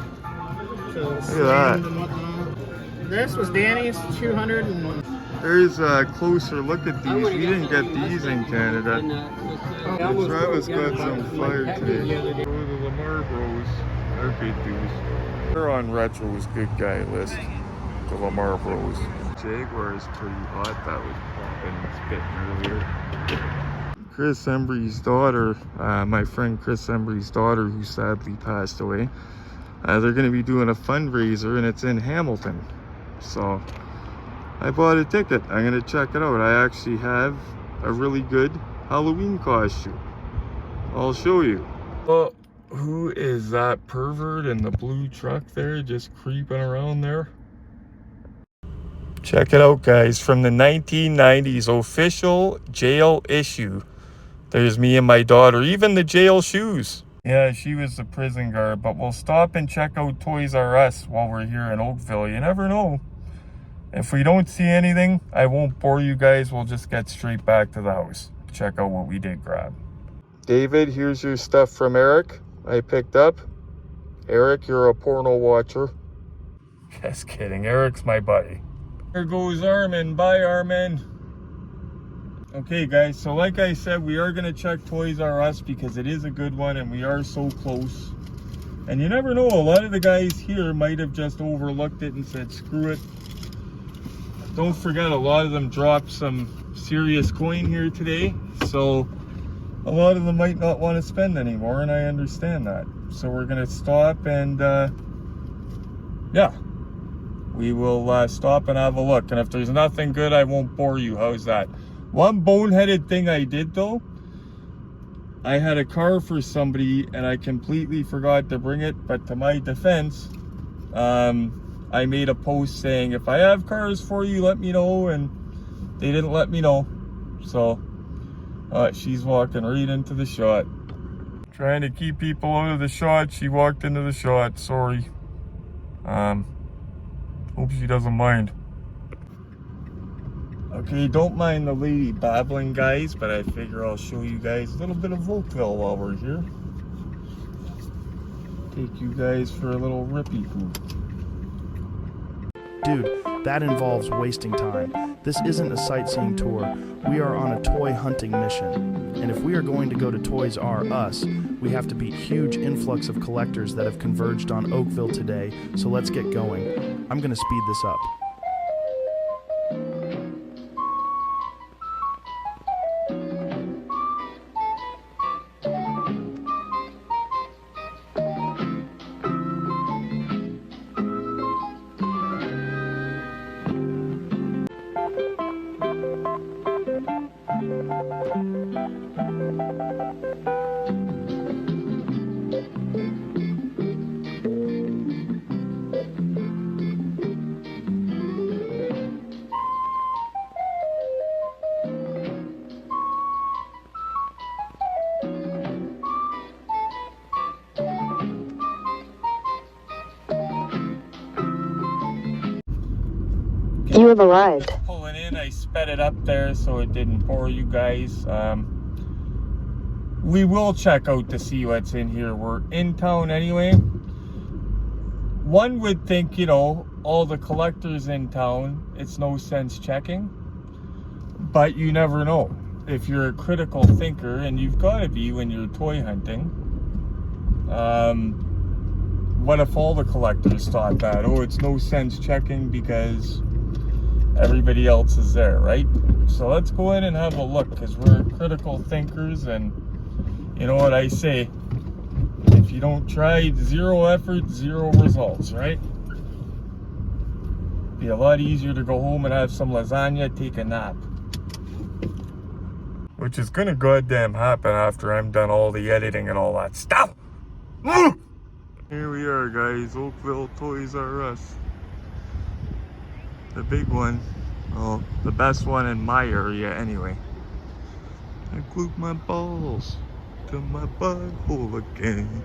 [SPEAKER 2] Look at that.
[SPEAKER 8] This was Danny's 200 and.
[SPEAKER 2] There's a closer look at these. We didn't get these in Canada. Travis got some fire today. Go to the Lamar Bros. They're good dudes. They're on Retro's good guy list. The Lamar Bros. Jaguar is pretty hot. That was popping and spitting earlier. Chris Embry's daughter, my friend Chris Embry's daughter, who sadly passed away. They're going to be doing a fundraiser, and it's in Hamilton. So I bought a ticket. I'm going to check it out. I actually have a really good Halloween costume. I'll show you. Oh, who is that pervert in the blue truck there just creeping around there? Check it out, guys. From the 1990s official jail issue. There's me and my daughter. Even the jail shoes. Yeah, she was the prison guard. But we'll stop and check out Toys R Us while we're here in Oakville. You never know. If we don't see anything, I won't bore you guys. We'll just get straight back to the house. check out what we did grab. David, here's your stuff from Eric I picked up. Eric, you're a porno watcher. Just kidding, Eric's my buddy. There goes Armin. Bye, Armin. Okay, guys, so like I said, we are going to check Toys R Us because it is a good one and we are so close. And you never know, a lot of the guys here might have just overlooked it and said, screw it. Don't forget, a lot of them dropped some serious coin here today. So a lot of them might not want to spend anymore, and I understand that. So we're going to stop and, yeah. We will stop and have a look. And if there's nothing good, I won't bore you. How's that? One boneheaded thing I did, though, I had a car for somebody and I completely forgot to bring it. But to my defense, I made a post saying, if I have cars for you, let me know. And they didn't let me know. So she's walking right into the shot. Trying to keep people out of the shot. She walked into the shot. Sorry. Hope she doesn't mind. Okay, don't mind the lady babbling, guys, but I figure I'll show you guys a little bit of Oakville while we're here. Take you guys for a little rippy poo.
[SPEAKER 1] Dude, that involves wasting time. This isn't a sightseeing tour. We are on a toy hunting mission. And if we are going to go to Toys R Us, we have to beat huge influx of collectors that have converged on Oakville today, so let's get going. I'm gonna speed this up.
[SPEAKER 3] You have arrived.
[SPEAKER 2] Pulling in, I sped it up there so it didn't bore you guys. We will check out to see what's in here. We're in town anyway. One would think, you know, all the collectors in town, it's no sense checking. But you never know. If you're a critical thinker, and you've got to be when you're toy hunting, what if all the collectors thought that? Oh, it's no sense checking because everybody else is there, right? So let's go in and have a look, because we're critical thinkers, and you know what I say, if you don't try, zero effort, zero results, right? Be a lot easier to go home and have some lasagna, take a nap. Which is gonna goddamn happen after I'm done all the editing and all that stuff. Here we are, guys, Oakville Toys R Us. The big one. Well, the best one in my area anyway. I glued my balls to my butthole again.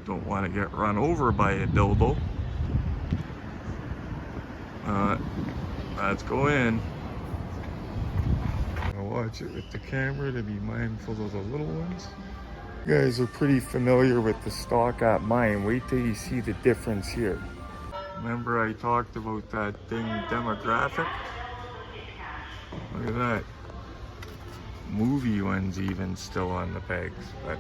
[SPEAKER 2] Don't want to get run over by a dildo. Let's go in. I'll watch it with the camera to be mindful of the little ones. You guys are pretty familiar with the stock at mine. Wait till you see the difference here. Remember I talked about that thing, demographic? Look at that. Movie ones even still on the pegs, but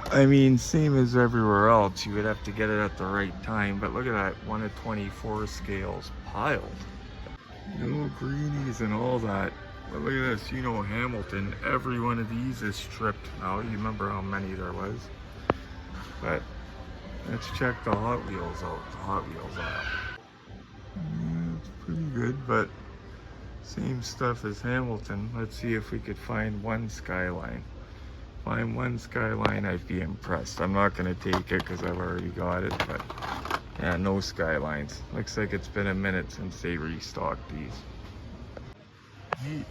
[SPEAKER 2] I mean, same as everywhere else, you would have to get it at the right time, but look at that, 1/24 scales piled. No greenies and all that. But look at this, you know, Hamilton, every one of these is stripped now. You remember how many there was. But let's check the Hot Wheels out, the Hot Wheels aisle. Yeah, it's pretty good, but same stuff as Hamilton. Let's see if we could find one Skyline. Find one Skyline, I'd be impressed. I'm not gonna take it because I've already got it, but yeah, no Skylines. Looks like it's been a minute since they restocked these. Neat.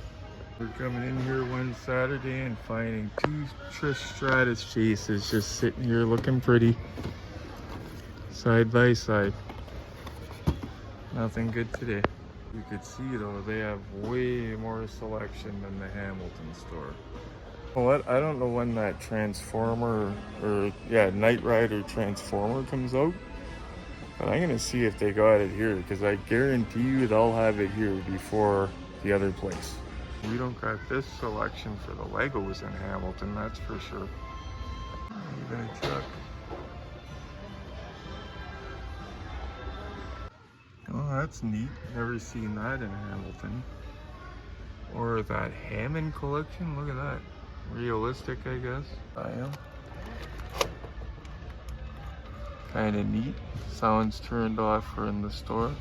[SPEAKER 2] We're coming in here one Saturday and finding two Trish Stratus chases just sitting here looking pretty. Side by side. Nothing good today. You could see though, they have way more selection than the Hamilton store. What? I don't know when that Transformer, or yeah, Knight Rider Transformer comes out. But I'm gonna see if they got it here, because I guarantee you they'll have it here before the other place. We don't got this selection for the Legos in Hamilton, that's for sure. I'm gonna check. Oh, that's neat. Never seen that in Hamilton. Or that Hammond collection, look at that. Realistic, I guess. I am. Kind of neat. Sounds turned off for in the store.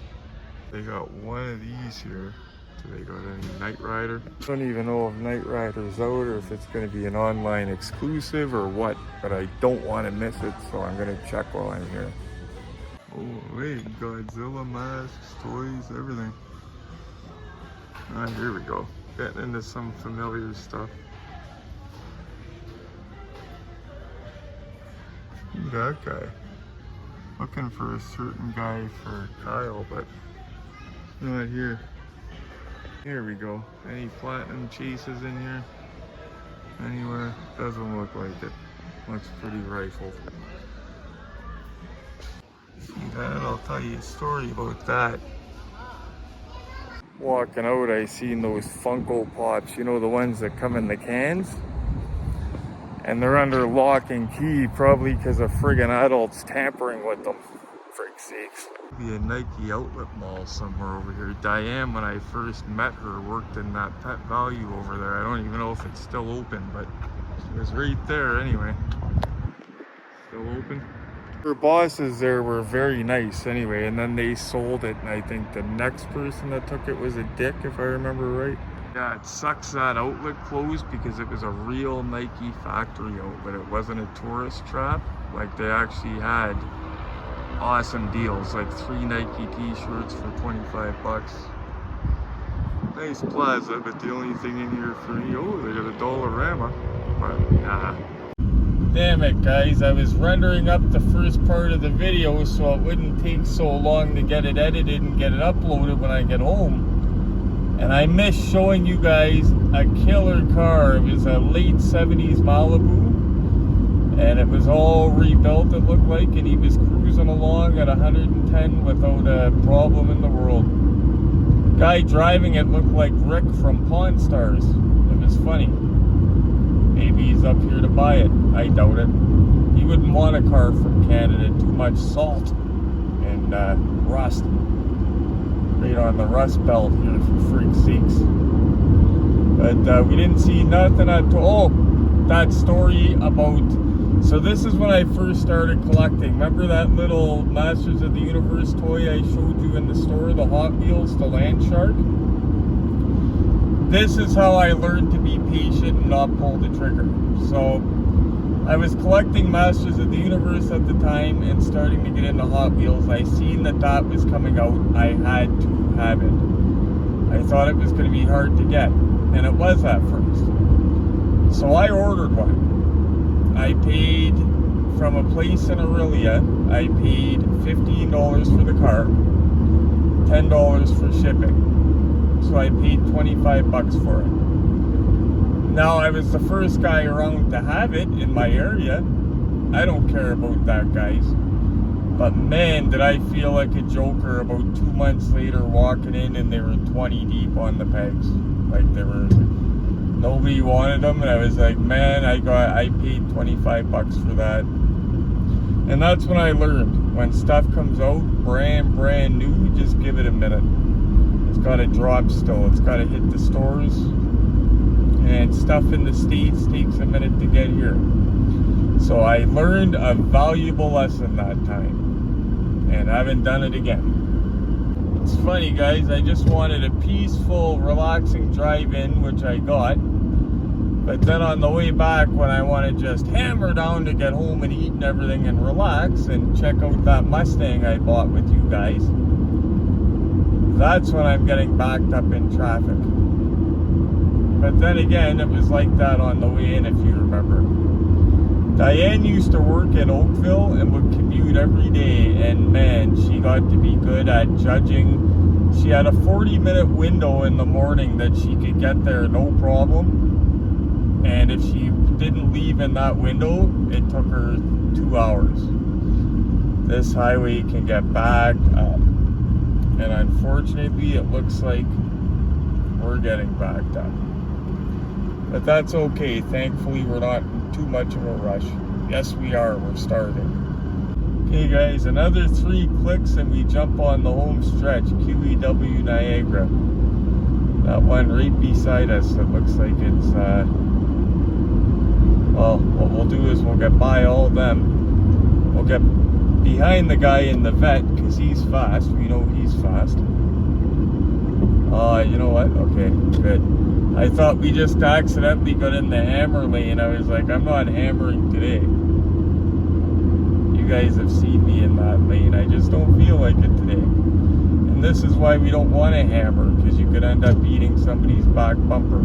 [SPEAKER 2] They got one of these here. Do they got any Knight Rider? I don't even know if Knight Rider's out or if it's going to be an online exclusive or what, but I don't want to miss it, so I'm going to check while I'm here. Oh wait, Godzilla masks, toys, everything. Alright, here we go. Getting into some familiar stuff. Who's that guy? Looking for a certain guy for Kyle, but not here. Here we go. Any platinum chases in here? Anywhere? Doesn't look like it. Looks pretty rifled. See that? I'll tell you a story about that. Walking out, I seen those Funko Pops, you know, the ones that come in the cans? And they're under lock and key, probably because of friggin' adults tampering with them. Frig sakes. Be a Nike outlet mall somewhere over here. Diane, when I first met her, worked in that Pet Value over there. I don't even know if it's still open, but it was right there anyway. Still open. Her bosses there were very nice anyway, and then they sold it, and I think the next person that took it was a dick, if I remember right. Yeah, it sucks that outlet closed because it was a real Nike factory outlet. It wasn't a tourist trap. Like, they actually had awesome deals, like 3 Nike t-shirts for 25 bucks. Nice plaza, but the only thing in here free, oh, they got a Dollarama. But nah. Damn it, guys, I was rendering up the first part of the video so it wouldn't take so long to get it edited and get it uploaded when I get home. And I missed showing you guys a killer car. It was a late 70s Malibu. And it was all rebuilt, it looked like. And he was cruising along at 110 without a problem in the world. Guy driving it looked like Rick from Pawn Stars. It was funny. Maybe he's up here to buy it. I doubt it. He wouldn't want a car from Canada. Too much salt and rust. Right on the Rust Belt here, for freak's sakes. But we didn't see nothing at all. Oh, that story about... So this is when I first started collecting. Remember that little Masters of the Universe toy I showed you in the store? The Hot Wheels, the Land Shark? This is how I learned to be patient and not pull the trigger. So I was collecting Masters of the Universe at the time and starting to get into Hot Wheels. I seen that that was coming out. I had to have it. I thought it was going to be hard to get, and it was at first. So I ordered one. I paid from a place in Aurelia. I paid $15 for the car, $10 for shipping. So I paid 25 bucks for it. Now, I was the first guy around to have it in my area. I don't care about that, guys. But man, did I feel like a joker about 2 months later walking in and they were 20 deep on the pegs. Like, they were, nobody wanted them, and I was like, man, I paid 25 bucks for that. And that's when I learned, when stuff comes out brand new, just give it a minute. It's got to drop still. It's got to hit the stores. And stuff in the States takes a minute to get here. So I learned a valuable lesson that time. And I haven't done it again. It's funny, guys. I just wanted a peaceful, relaxing drive-in, which I got. But then on the way back, when I want to just hammer down to get home and eat and everything and relax and check out that Mustang I bought with you guys, that's when I'm getting backed up in traffic. But then again, it was like that on the way in, if you remember. Diane used to work in Oakville and would commute every day, and man, she got to be good at judging She had a 40-minute window in the morning that she could get there no problem. And if she didn't leave in that window, it took her 2 hours. This highway can get backed up. And unfortunately, it looks like we're getting backed up. But that's okay. Thankfully, we're not in too much of a rush. Yes, we are. We're starting. Okay, guys, another 3 clicks and we jump on the home stretch, QEW Niagara. That one right beside us, it looks like it's, well, what we'll do is we'll get by all of them. We'll get behind the guy in the vet, because he's fast. We know he's fast. You know what? Okay, good. I thought we just accidentally got in the hammer lane. I was like, I'm not hammering today. You guys have seen me in that lane. I just don't feel like it today. And this is why we don't want to hammer, because you could end up beating somebody's back bumper.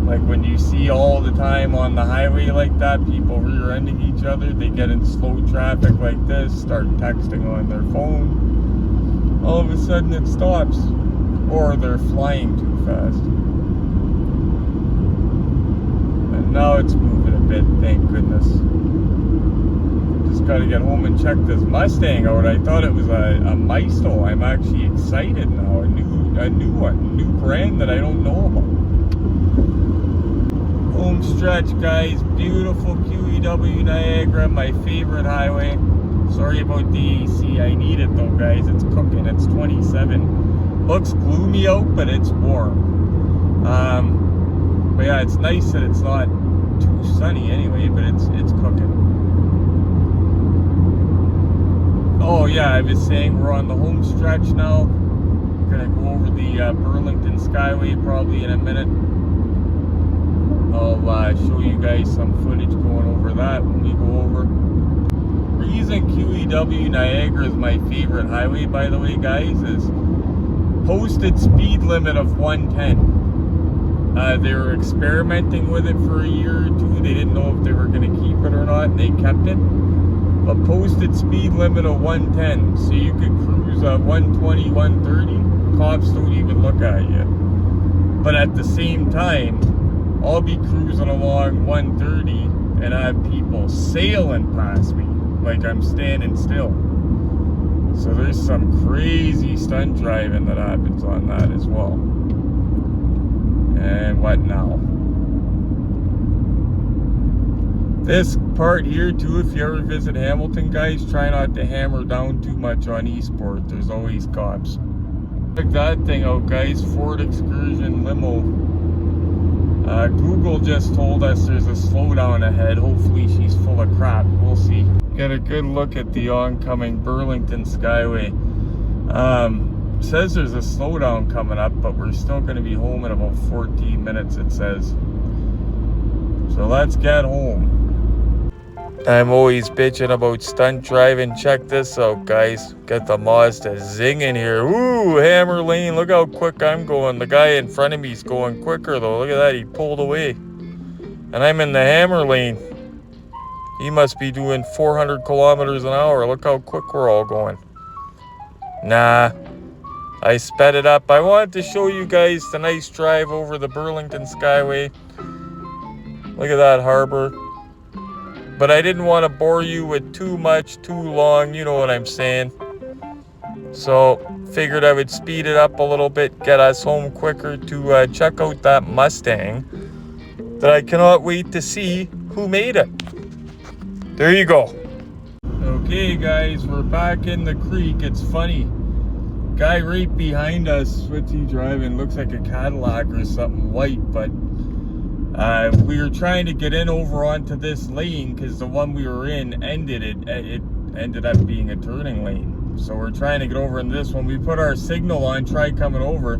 [SPEAKER 2] Like when you see all the time on the highway like that, people rear-ending each other, they get in slow traffic like this, start texting on their phone. All of a sudden it stops. Or they're flying too fast. And now it's moving a bit, thank goodness. Just gotta get home and check this Mustang out. I thought it was a Maisto. I'm actually excited now. A new one, new brand that I don't know about. Home stretch, guys. Beautiful QEW Niagara, my favorite highway. Sorry about the AC. I need it though, guys. It's cooking. It's 27. Looks gloomy out, but it's warm. But yeah, it's nice that it's not too sunny anyway, but it's cooking. Oh yeah, I was saying we're on the home stretch now. Gonna go over the Burlington Skyway probably in a minute. I'll show you guys some footage going over that when we go over. Reason QEW Niagara is my favorite highway, by the way, guys, is posted speed limit of 110. They were experimenting with it for a year or two. They didn't know if they were going to keep it or not, and they kept it. But posted speed limit of 110, so you could cruise 120, 130. Cops don't even look at you. But at the same time, I'll be cruising along 130 and I have people sailing past me like I'm standing still. So there's some crazy stunt driving that happens on that as well. And what now? This part here too, if you ever visit Hamilton, guys, try not to hammer down too much on Eastport. There's always cops. Check that thing out, guys. Ford Excursion limo. Google just told us there's a slowdown ahead. Hopefully she's full of crap. We'll see. Get a good look at the oncoming Burlington Skyway. Says there's a slowdown coming up, but we're still going to be home in about 14 minutes, it says. So let's get home. I'm always bitching about stunt driving. Check this out, guys. Get the Mazda zinging here. Ooh, hammer lane. Look how quick I'm going. The guy in front of me is going quicker, though. Look at that. He pulled away. And I'm in the hammer lane. He must be doing 400 kilometers an hour. Look how quick we're all going. Nah. I sped it up. I wanted to show you guys the nice drive over the Burlington Skyway. Look at that harbor. But I didn't want to bore you with too much, too long, you know what I'm saying. So, figured I would speed it up a little bit, get us home quicker to check out that Mustang that I cannot wait to see who made it. There you go. Okay, guys, we're back in the creek. It's funny. Guy right behind us, what's he driving? Looks like a Cadillac or something white, but we were trying to get in over onto this lane because the one we were in ended. It ended up being a turning lane. So we're trying to get over in this one. We put our signal on, try coming over.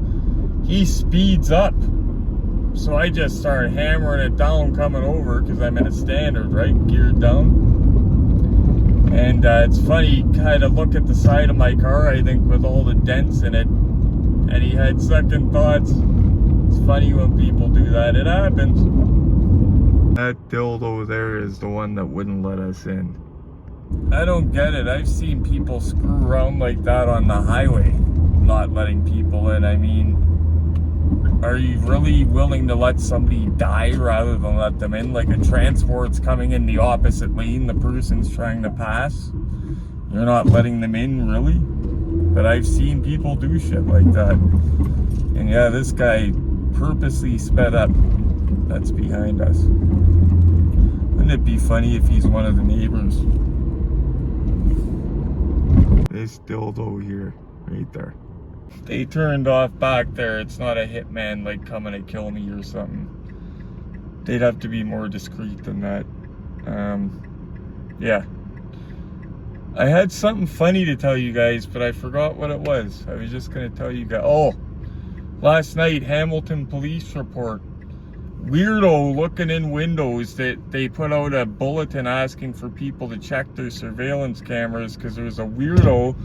[SPEAKER 2] He speeds up. So I just started hammering it down coming over because I'm in a standard, right? Geared down. And it's funny, kind of look at the side of my car, I think, with all the dents in it. And he had second thoughts. It's funny when people do that. It happens. That dildo there is the one that wouldn't let us in. I don't get it. I've seen people screw around like that on the highway. not letting people in. I mean, are you really willing to let somebody die rather than let them in? Like a transport's coming in the opposite lane, the person's trying to pass. You're not letting them in, really? But I've seen people do shit like that. And yeah, this guy purposely sped up. That's behind us. Wouldn't it be funny if he's one of the neighbors? This dildo here, right there. They turned off back there. It's not a hitman like coming to kill me or something. They'd have to be more discreet than that. Yeah. I had something funny to tell you guys, but I forgot what it was. I was just gonna tell you guys. Oh, last night, Hamilton police report. Weirdo looking in windows that they put out a bulletin asking for people to check their surveillance cameras because there was a weirdo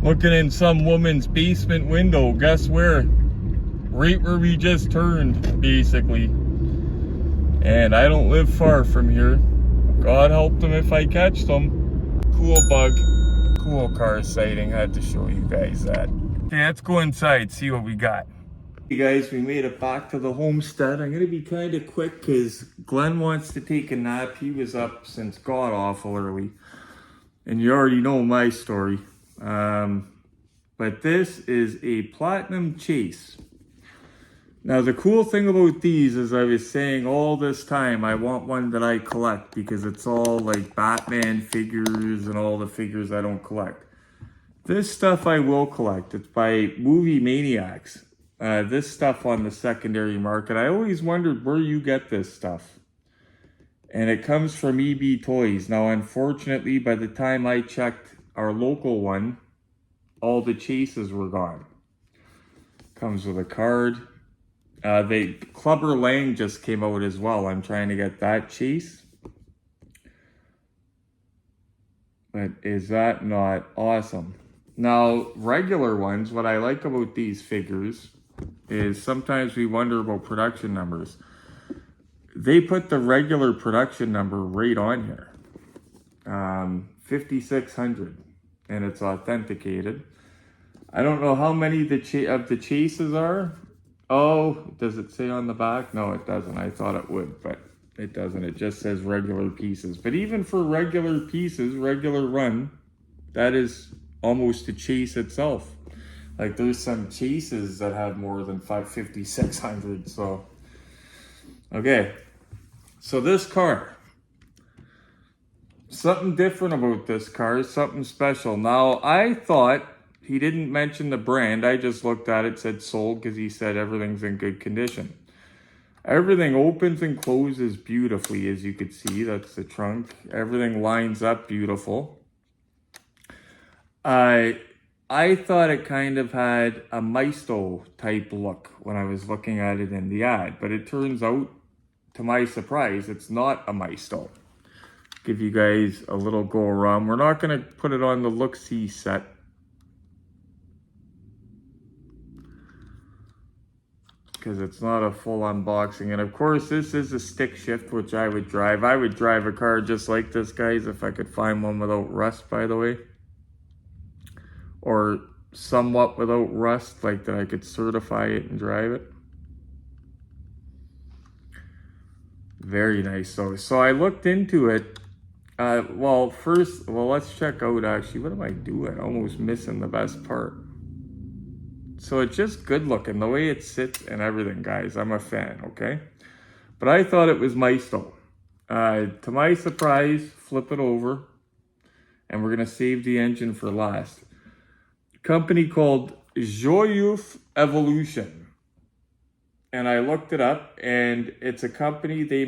[SPEAKER 2] looking in some woman's basement window. Guess where? Right where we just turned, basically. And I don't live far from here. God help them if I catch them. Cool bug. Cool car sighting. I had to show you guys that. Okay, let's go inside, see what we got. Hey guys, we made it back to the homestead. I'm gonna be kind of quick because Glenn wants to take a nap. He was up since god awful early. And you already know my story. But this is a Platinum Chase. Now the cool thing about these is I was saying all this time I want one that I collect because it's all like Batman figures and all the figures I don't collect. This stuff I will collect. It's by movie Maniacs. This stuff on the secondary market. I always wondered where you get this stuff. And it comes from EB Toys. Now unfortunately by the time I checked our local one, all the chases were gone. Comes with a card. Clubber Lang just came out as well. I'm trying to get that chase. But is that not awesome? Now, regular ones, what I like about these figures is sometimes we wonder about production numbers. They put the regular production number right on here. 5,600. And it's authenticated. I don't know how many of the chases are. Oh, does it say on the back? No, it doesn't. I thought it would, but it doesn't. It just says regular pieces. But even for regular pieces, regular run, that is almost a chase itself. Like there's some chases that have more than 5,600. So, okay. So this car. Something different about this car, something special. Now, I thought he didn't mention the brand. I just looked at it, said sold, because he said everything's in good condition. Everything opens and closes beautifully, as you could see. That's the trunk. Everything lines up beautiful. I thought it kind of had a Maisto type look when I was looking at it in the ad, but it turns out, to my surprise, it's not a Maisto. Give you guys a little go around. We're not going to put it on the look-see set. Because it's not a full unboxing. And of course, this is a stick shift, which I would drive. I would drive a car just like this, guys, if I could find one without rust, by the way. Or somewhat without rust, like that I could certify it and drive it. Very nice. So I looked into it. Well, let's check out actually. What am I doing? Almost missing the best part. So it's just good looking. The way it sits and everything, guys. I'm a fan, okay? But I thought it was Maisto. To my surprise, flip it over. And we're going to save the engine for last. Company called Joyeux Evolution. And I looked it up, and it's a company they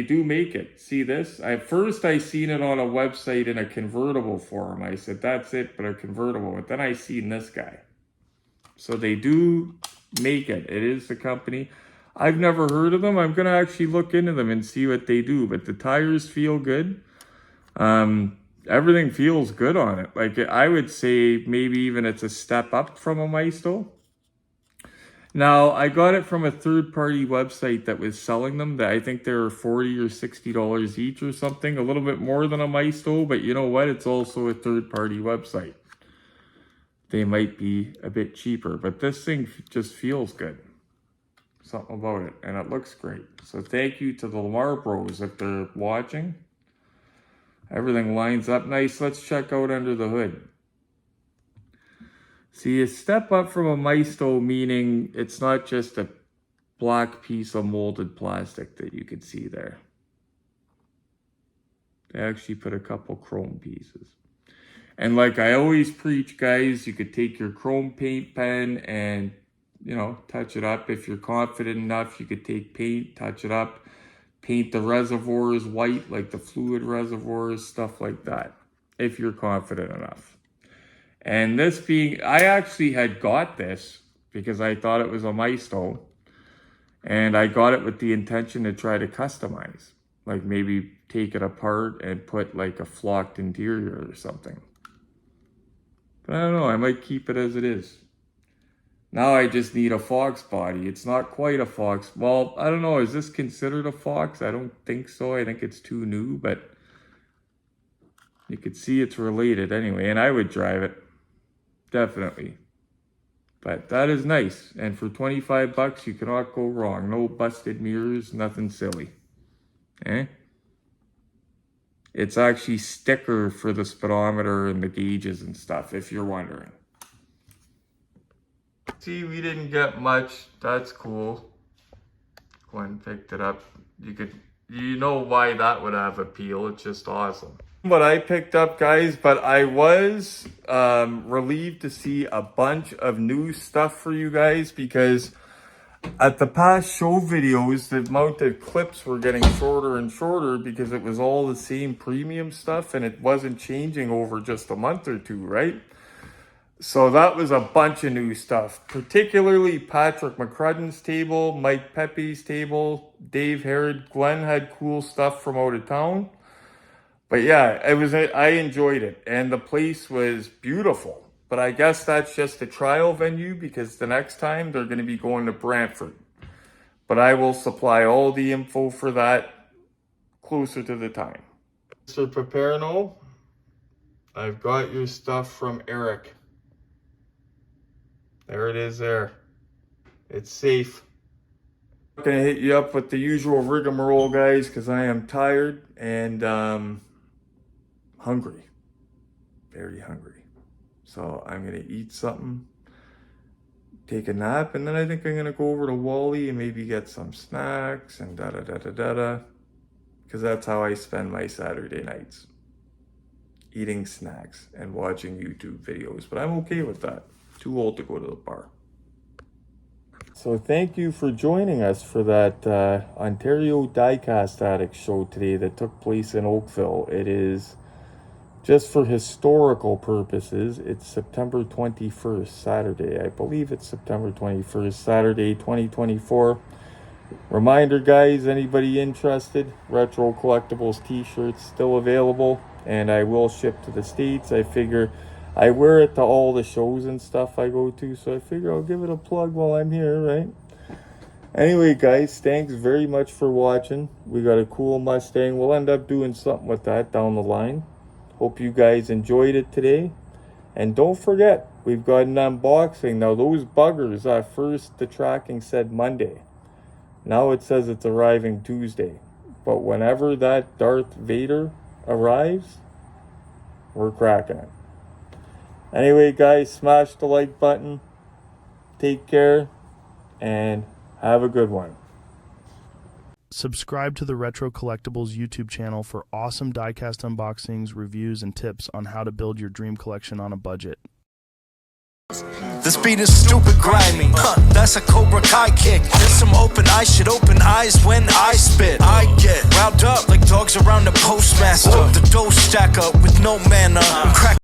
[SPEAKER 2] do make it. See this? First I seen it on a website in a convertible form. I said, that's it, but a convertible. But then I seen this guy. So they do make it. It is the company. I've never heard of them. I'm going to actually look into them and see what they do. But the tires feel good. Everything feels good on it. Like I would say maybe even it's a step up from a Maisto. Now, I got it from a third-party website that was selling them. That I think they were $40 or $60 each or something. A little bit more than a Maisto, but you know what? It's also a third-party website. they might be a bit cheaper, but this thing just feels good. Something about it, and it looks great. So thank you to the Lamar Bros if they're watching. Everything lines up nice. Let's check out under the hood. See, a step up from a Maisto, meaning it's not just a black piece of molded plastic that you can see there. They actually put a couple chrome pieces. And like I always preach, guys, you could take your chrome paint pen and, you know, touch it up. If you're confident enough, you could take paint, touch it up, paint the reservoirs white, like the fluid reservoirs, stuff like that, if you're confident enough. And this being, I actually had got this because I thought it was a Maisto, and I got it with the intention to try to customize, like maybe take it apart and put like a flocked interior or something. But I don't know, I might keep it as it is. Now I just need a Fox body. It's not quite a Fox. Well, I don't know, is this considered a Fox? I don't think so. I think it's too new, but you could see it's related anyway, and I would drive it. Definitely. But that is nice. And for 25 bucks, you cannot go wrong. No busted mirrors, nothing silly. Eh? It's actually sticker for the speedometer and the gauges and stuff, if you're wondering. See, we didn't get much. That's cool. Glenn picked it up. You know why that would have appeal. It's just awesome. What I picked up, guys, but I was relieved to see a bunch of new stuff for you guys, because at the past show videos, the mounted clips were getting shorter and shorter because it was all the same premium stuff and it wasn't changing over just a month or two, right? So that was a bunch of new stuff, particularly Patrick McCrudden's table, Mike Pepe's table, Dave Herod. Glenn had cool stuff from out of town. But yeah, I enjoyed it, and the place was beautiful. But I guess that's just a trial venue, because the next time they're going to be going to Brantford. But I will supply all the info for that closer to the time. Mr. Paperno, I've got your stuff from Eric. There it is there. It's safe. I'm going to hit you up with the usual rigmarole, guys, because I am tired and hungry. Very hungry. So I'm going to eat something, take a nap, and then I think I'm going to go over to Wally and maybe get some snacks and da-da-da-da-da-da. Because that's how I spend my Saturday nights. Eating snacks and watching YouTube videos. But I'm okay with that. Too old to go to the bar. So thank you for joining us for that Ontario Diecast Addicts show today that took place in Oakville. It is, just for historical purposes, it's September 21st, Saturday. I believe it's September 21st, Saturday, 2024. Reminder, guys, anybody interested, Retro Collectibles t-shirts still available, and I will ship to the States. I figure I wear it to all the shows and stuff I go to, so I figure I'll give it a plug while I'm here, right? Anyway, guys, thanks very much for watching. We got a cool Mustang. We'll end up doing something with that down the line. Hope you guys enjoyed it today. And don't forget, we've got an unboxing. Now, those buggers, at first the tracking said Monday. Now it says it's arriving Tuesday. But whenever that Darth Vader arrives, we're cracking it. Anyway, guys, smash the like button. Take care, and have a good one.
[SPEAKER 1] Subscribe to the Retro Collectibles YouTube channel for awesome diecast unboxings, reviews, and tips on how to build your dream collection on a budget.
[SPEAKER 9] This beat is stupid grimy. That's a Cobra Kai kick. There's some open eyes, shit open eyes when I spit. I get riled up like dogs around the postmaster. The dough stack up with no manner.